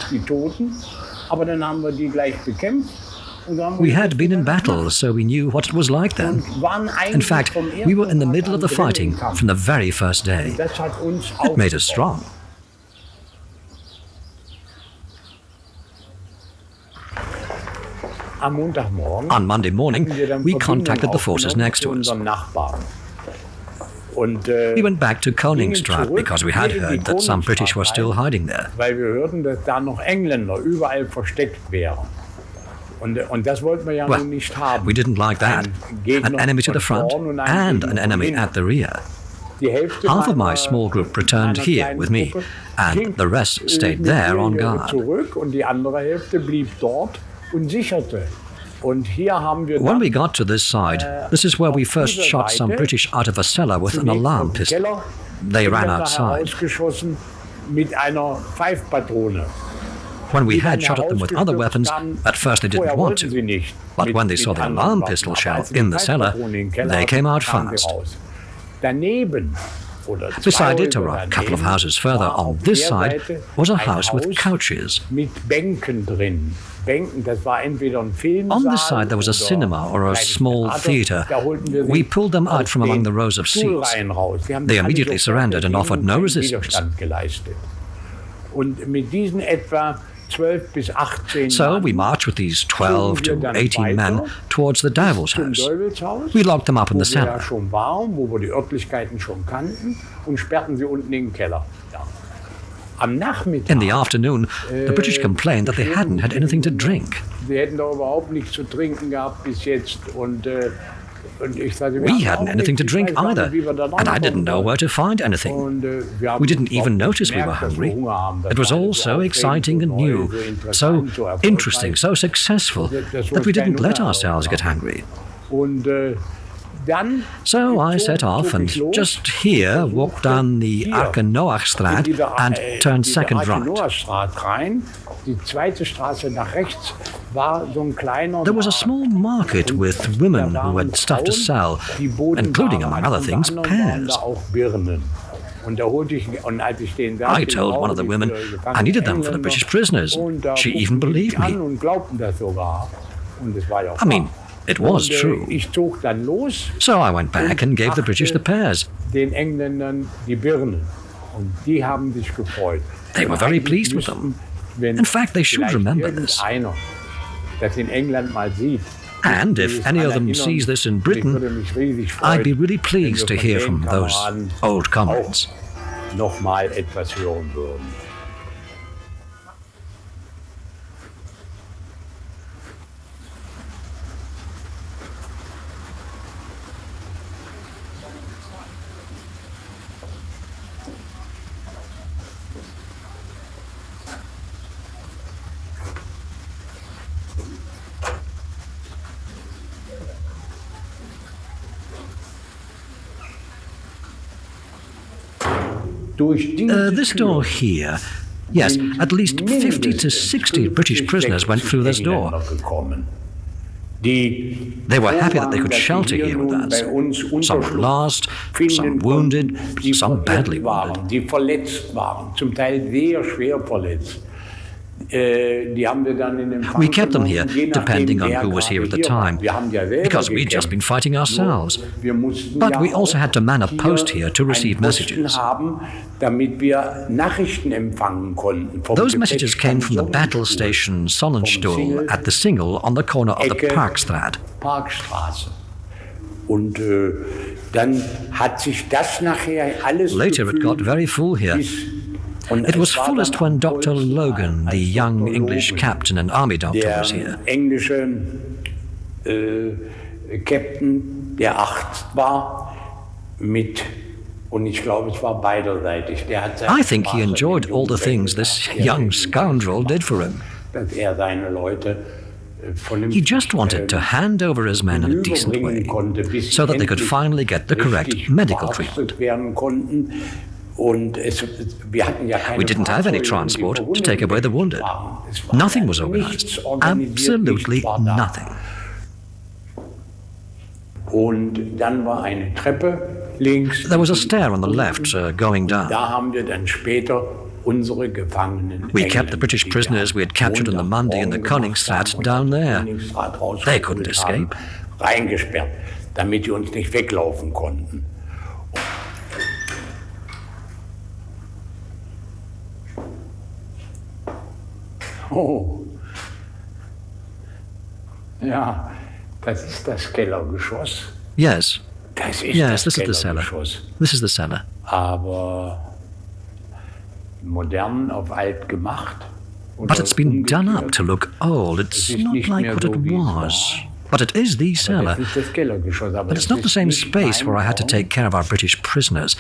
We had been in battle, so we knew what it was like then. In fact, we were in the middle of the fighting from the very first day. It made us strong. On Monday morning, we contacted the forces next to us. We went back to Koningsstraat because we had heard that some British were still hiding there. Well, we didn't like that. An enemy to the front and an enemy at the rear. Half of my small group returned here with me, and the rest stayed there on guard. When we got to this side, this is where we first shot some British out of a cellar with an alarm pistol. They ran outside. When we had shot at them with other weapons, at first they didn't want to. But when they saw the alarm pistol shell in the cellar, they came out fast. Beside it, or a couple of houses further on this side, was a house with couches. On this side there was a cinema or a small theatre. We pulled them out from among the rows of seats. They immediately surrendered and offered no resistance. So we marched with these 12 to 18 men towards the Duivel's house. We locked them up in the cellar. In the afternoon, the British complained that they hadn't had anything to drink. We hadn't anything to drink either, and I didn't know where to find anything. We didn't even notice we were hungry. It was all so exciting and new, so interesting, so successful, that we didn't let ourselves get hungry. So I set off and just here walked down the Noachstraat and turned second right. There was a small market with women who had stuff to sell, including, among other things, pears. I told one of the women I needed them for the British prisoners. She even believed me. I mean, it was true. So I went back and gave the British the pears. They were very pleased with them. In fact, they should remember this. And if any of them sees this in Britain, I'd be really pleased to hear from those old comrades. This door here, yes, at least 50 to 60 British prisoners went through this door. They were happy that they could shelter here with us. Some were lost, some wounded, some badly wounded. We kept them here, depending on who was here at the time, because we'd just been fighting ourselves. But we also had to man a post here to receive messages. Those messages came from the battle station Sonnenstuhl at the Singel on the corner of the Parkstraat. Later it got very full here. It was fullest when Dr. Logan, the young English captain and army doctor, was here. Captain, der 8 war, mit, und ich glaube, es war beiderseitig. I think he enjoyed all the things this young scoundrel did for him. He just wanted to hand over his men in a decent way, so that they could finally get the correct medical treatment. We didn't have any transport to take away the wounded. Nothing was organized. Absolutely nothing. There was a stair on the left going down. We kept the British prisoners we had captured on the Monday in the Koningsstraat down there. They couldn't escape. Reingesperrt, damit die uns nicht weglaufen konnten. Oh. Ja, das ist das Kellergeschoss. Yes. Das ist yes, das this is the cellar. This is the cellar. Aber modern auf alt gemacht. But it's been done up to look old. It's not like what it was. But it is the cellar. But it's not the same space where I had to take care of our British prisoners.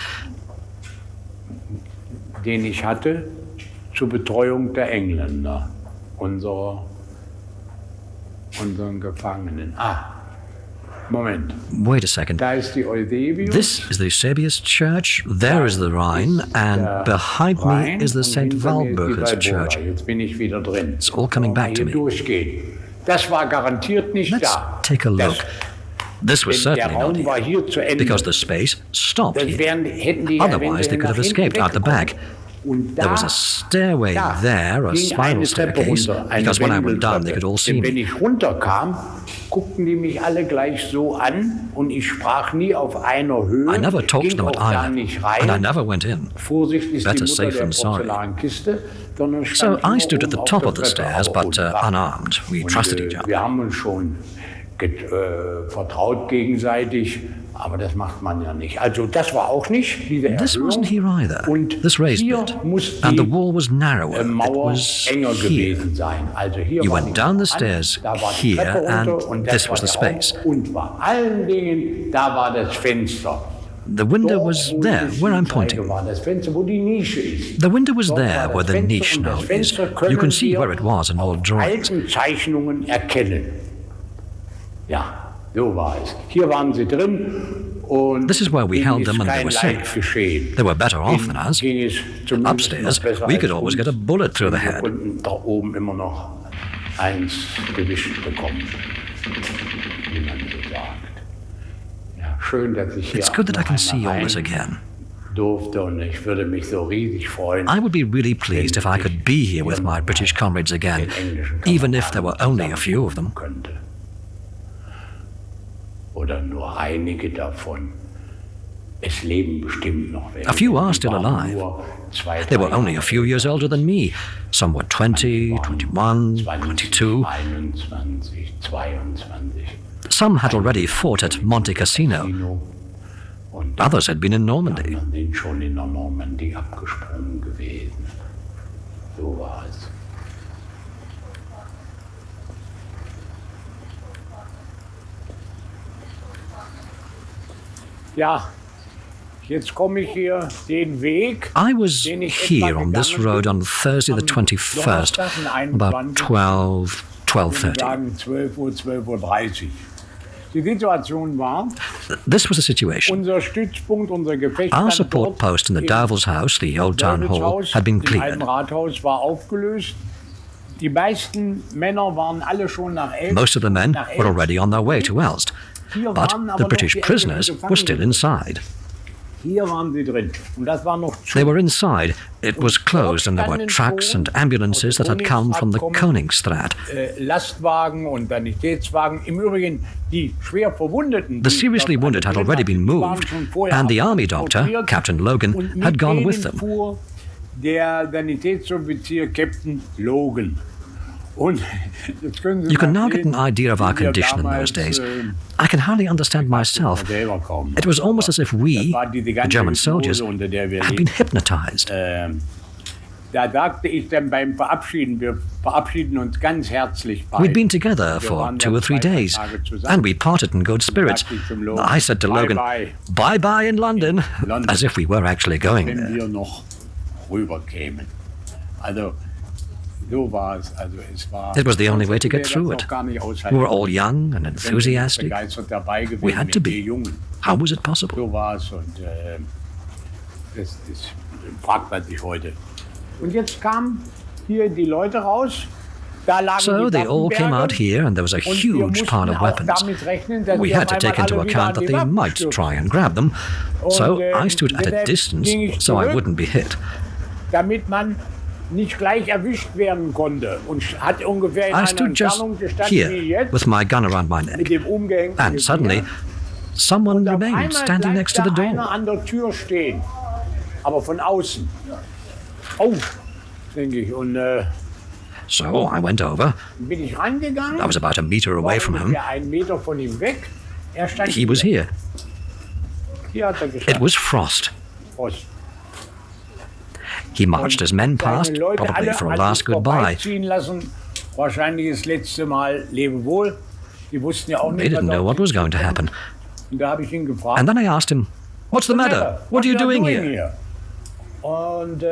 Den ich hatte zur Betreuung der Engländer, unseren Gefangenen. Moment. Wait a second. Da ist die Eusebius. This is the Eusebius Church, there is the Rhine, and behind me is the St. Walburga's Church. Jetzt bin ich wieder drin. It's all coming back to me. Durchgehen. Das war garantiert nicht Let's da. take a look. This was Der certainly Raum not war here, hier zu Ende. because the space stopped Das here. hätten die Otherwise, they could have escaped out the back. Und There was a stairway there, a ging spiral eine Treppe staircase, runter, eine because when I went down, they Wendeltreppe. could all see Denn wenn me. ich runterkam, guckten die mich alle gleich so an und ich sprach nie auf einer Höhe. I never talked to ging them at auch da eye nicht level, and I rein. never went in. Vorsicht ist Better die Mutter safe der than sorry. Porzellankiste, sondern So stand I immer stood at the oben top auf of the der Treppe stairs, auf but und ab. unarmed. We trusted each other. Wir haben uns schon vertraut gegenseitig, aber das macht man ja nicht. Also das war auch nicht diese This Erhöhung. wasn't here either. Und This raised hier bit. muss And the die wall was narrower. It Mauer was enger here. gewesen sein. Also hier You war went die down the Mauer stairs an, da war die here, Treppe and runter und this das was the war der space. Raum. Und vor allen Dingen, da war das Fenster. The window was there, where I'm pointing. War das Fenster, wo die Nische ist. The window was Dort there, war where das the Fenster niche und now das is. Fenster You können can see wir where it was in old drawings. alten Zeichnungen erkennen. Ja, so war es. Hier waren sie drin und This is where we ihnen held ist them and they kein were Leid safe. geschehen. They were better off than us. Ging es zumindest Upstairs, noch besser we could als always uns. get a bullet through the Wir head. konnten da oben immer noch eins gewischt bekommen, wie man so sagt. Ja, schön, dass ich hier It's good that I noch can see einmal all this rein again. durfte und ich würde mich so riesig freuen. I would be really pleased if I could be here with my British comrades again, even if there were only a few of them. Oder nur einige davon. Es leben bestimmt noch welche. A few are still Die waren alive. nur 2, They were 3 only a few years older than me. Some were 20, 21, 22. 21, 22. Some had already fought at Monte Cassino. Others had been in Normandy. Die anderen sind schon in der Normandie abgesprungen gewesen. So war es. Ja, jetzt komme ich hier den Weg. I was den ich here etwa on this gegangen road bin, on Thursday the 21st, about 12, Ich würde 12:30. sagen 12 Uhr, 12:30 Uhr. Die Situation war, This was the situation. unser Stützpunkt, unser Gefecht Our support post in the Darvel's house, the old town hall, had been im alten cleared. Rathaus war aufgelöst. Die meisten Männer waren alle schon nach Elst. Most of the men nach were Elst. already on their way to Elst, Hier but waren aber the noch British die prisoners älteren were still Gefangenen. inside. Hier waren sie drin. Und das war noch zu. They were inside. It was closed, and there were trucks and ambulances that had come from the Koningsstraat. Lastwagen und Sanitätswagen. Im Übrigen, die schwer Verwundeten. The seriously wounded had already been moved, and the army doctor, Captain Logan, had gone with them. Fuhr der Sanitätsoffizier Captain Logan. Und jetzt können Sie You can mal now get an sehen, idea of our wie wir condition in damals, those days. I can hardly understand myself. It was almost as if we, the German soldiers, unter der wir had been hypnotized. Da sagte ich dann beim Verabschieden, wir verabschieden uns ganz herzlich beide. We'd been together Wir for waren 2 ja or 3 2, 3 days, Tage zusammen. and we parted in good spirits. Sagte ich zum Logan, I said to Logan, bye. bye in London, as if we were actually going Wenn there. wir noch rüberkämen. Also, so war es. Also, es war. It was the only way to get sonst through wäre it. das noch gar nicht We aushalten. were all young and Wenn wir nicht enthusiastic. begeistert dabei gewesen We had to wären, wir be. Jungen. How was it possible? So war es und das fragt man sich heute. Und jetzt kamen hier die Leute raus. So they all came out here, and there was a huge pile of weapons. We had to take into account that they might try and grab them, so I stood at a distance so I wouldn't be hit. Damit man nicht gleich erwischt werden konnte und hat ungefähr in I einer stood just Entfernung gestanden wie here jetzt with my gun around my neck, mit dem umgehängten and suddenly someone remained standing next to the door. Einer an der Tür stehen, aber von außen. Oh, denke ich. Und So I went over. bin ich rangegangen. I was about a meter away from him. Ungefähr einen Meter von ihm weg. Er stand He was here. Hier hat er gestanden. It was Frost. Frost. He marched his men past, probably for a last goodbye. Lassen. Wahrscheinlich das letzte Mal Lebewohl. Die wussten ja auch They nicht, didn't know what was going to happen. Und da habe ich ihn gefragt. And then I asked him, "What's the matter? What are you doing here?" Und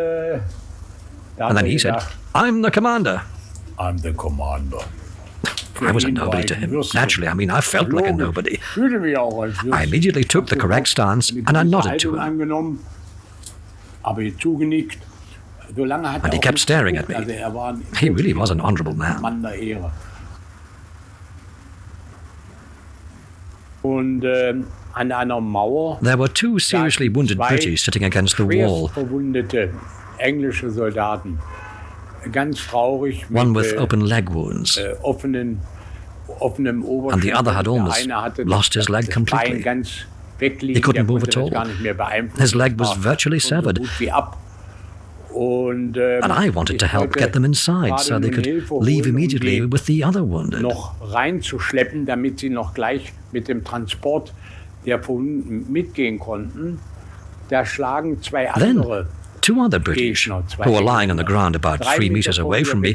And then he said, "I'm the commander." I'm the commander. I was a nobody to him. Naturally, I mean, I felt like a nobody. I immediately took the correct stance and I nodded to him. And he kept staring at me. He really was an honorable man. Und an einer Mauer There were two seriously wounded British sitting against the wall. verwundete englische Soldaten. Ganz traurig. One with open leg wounds, offenem Oberschenkel. and the other had Der almost eine hatte lost his leg das completely. Bein ganz wegliegen. He couldn't Der move konnte at das all. gar nicht mehr beeinflussen. His leg was War virtually schon so severed. gut wie ab. Und I wanted to help get them inside so they could leave immediately with the other wounded. noch reinzuschleppen, damit sie noch gleich mit dem Transport der Verwundeten mitgehen konnten. Da schlagen zwei andere. Then, two other British, who were lying on the ground about 3 meters away from me,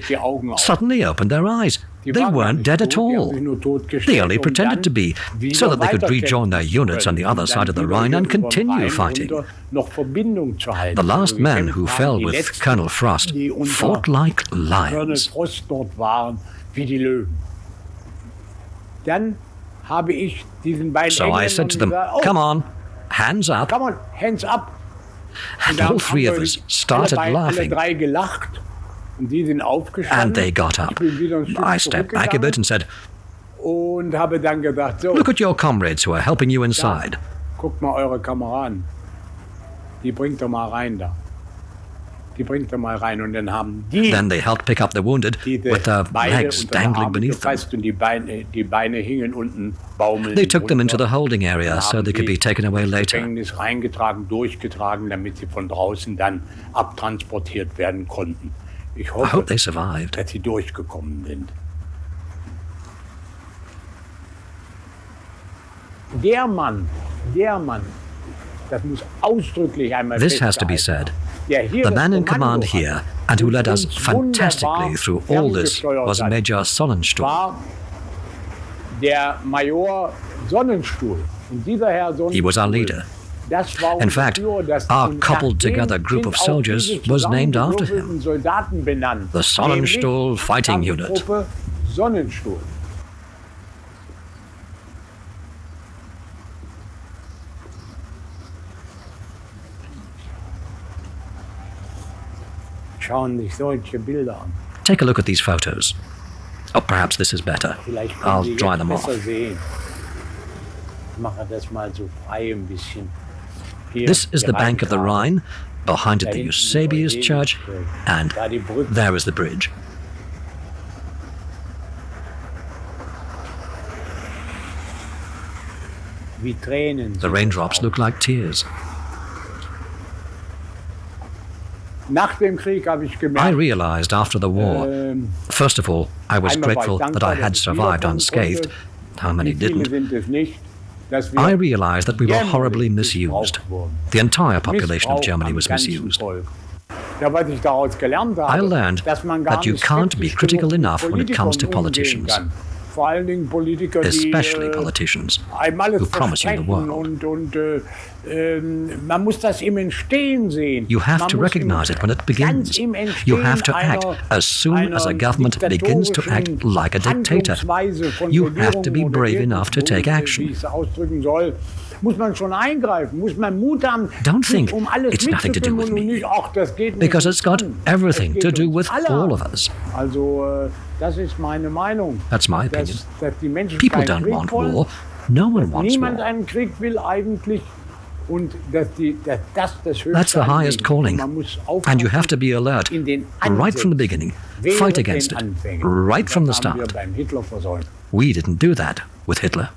suddenly opened their eyes. They weren't dead at all. They only pretended to be, so that they could rejoin their units on the other side of the Rhine and continue fighting. The last men who fell with Colonel Frost fought like lions. Dann habe ich diesen beiden So I said to them, "Come on, hands up." Come on, hands up. And all three of us started laughing. Alle drei gelacht und die sind aufgestanden. And they got up. Ich bin wieder ein Stück I stepped back a bit and said, und habe dann gedacht, so, "Look at your comrades who are helping you inside." guckt mal eure Kameraden. Die bringt doch mal rein da. Die bringt doch mal rein. Und dann haben die Then they helped pick up the wounded with their Beine legs unter den dangling Armen beneath them. gefasst und die Beine hingen unten baumelnd. They took them into the holding area Dann so haben they could be die taken away ins later. Gefängnis reingetragen, durchgetragen, damit sie von draußen dann abtransportiert werden konnten. Ich I hope hoffe, they survived. dass sie durchgekommen sind. Der Mann, das muss ausdrücklich einmal This has to be festgehalten said. werden. Der hier The das man in Kommando command hat here and who led us und uns fantastically wunderbar through all this was ferngesteuert Major hat, Sonnenstuhl. war der Major Sonnenstuhl. Und dieser Herr Sonnenstuhl, He was our leader. das war In unser fact, Führer, das our und coupled nach dem together group sind of auch soldiers diese was named after him. zusammengewürfelten Soldaten benannt. The Sonnenstuhl Nämlich Fighting Unit. Kampftruppe Sonnenstuhl. Schauen sich solche Bilder an. Take a look at these photos. Oh, perhaps this is better. Vielleicht können I'll Sie dry jetzt them off. besser sehen. Ich mache das mal so frei ein bisschen. Hier This is die the bank of the Rheingraben. Rhine. Behind it, Da the hinten Eusebius die Church, and Da die Brücke. there is the bridge. Wie Tränen. The raindrops look like tears. Nach dem Krieg habe ich I gemerkt, realized after the war, first of all, I was einmal war ich grateful that dankbar, I had dass ich survived wiederkommen unscathed. konnte. How many Wie viele didn't? sind es nicht, dass wir I realized that we were horribly jämmerlich misused. missbraucht wurden. The entire population of Missbrauch Germany am was ganzen misused. Volk. Ja, was ich daraus gelernt habe, I learned dass man gar that you nicht can't be skeptisch critical genug mit enough when it comes to Politikern umgehen politicians. kann. vor allen Dingen Politiker, especially die politicians einem alles who promise you the versprechen world. und man muss das im Entstehen sehen. You have Man to muss recognize it when it begins. ganz im Entstehen You have to act as soon as a government begins to act like a dictator. Handlungsweise von You have to be Regierungen brave oder enough to take wie action. ich es ausdrücken soll, muss man schon eingreifen, muss man Mut haben, Don't think um alles it's nothing to do with mitzufilmen und me, nicht, ach, das geht nicht. because it's got everything Es to geht do uns with alle all an. of us. Also, das ist meine Meinung. That's my opinion. Dass die Menschen People keinen don't Krieg want wollen, war. No one wants niemand war. einen Krieg will eigentlich. Und das höchste That's the highest Anliegen. calling. Man muss And you have to be alert in den right from the beginning. während Fight den against it Anfängen. right from the Das haben wir start. beim Hitler versäumt. We didn't do that with Hitler.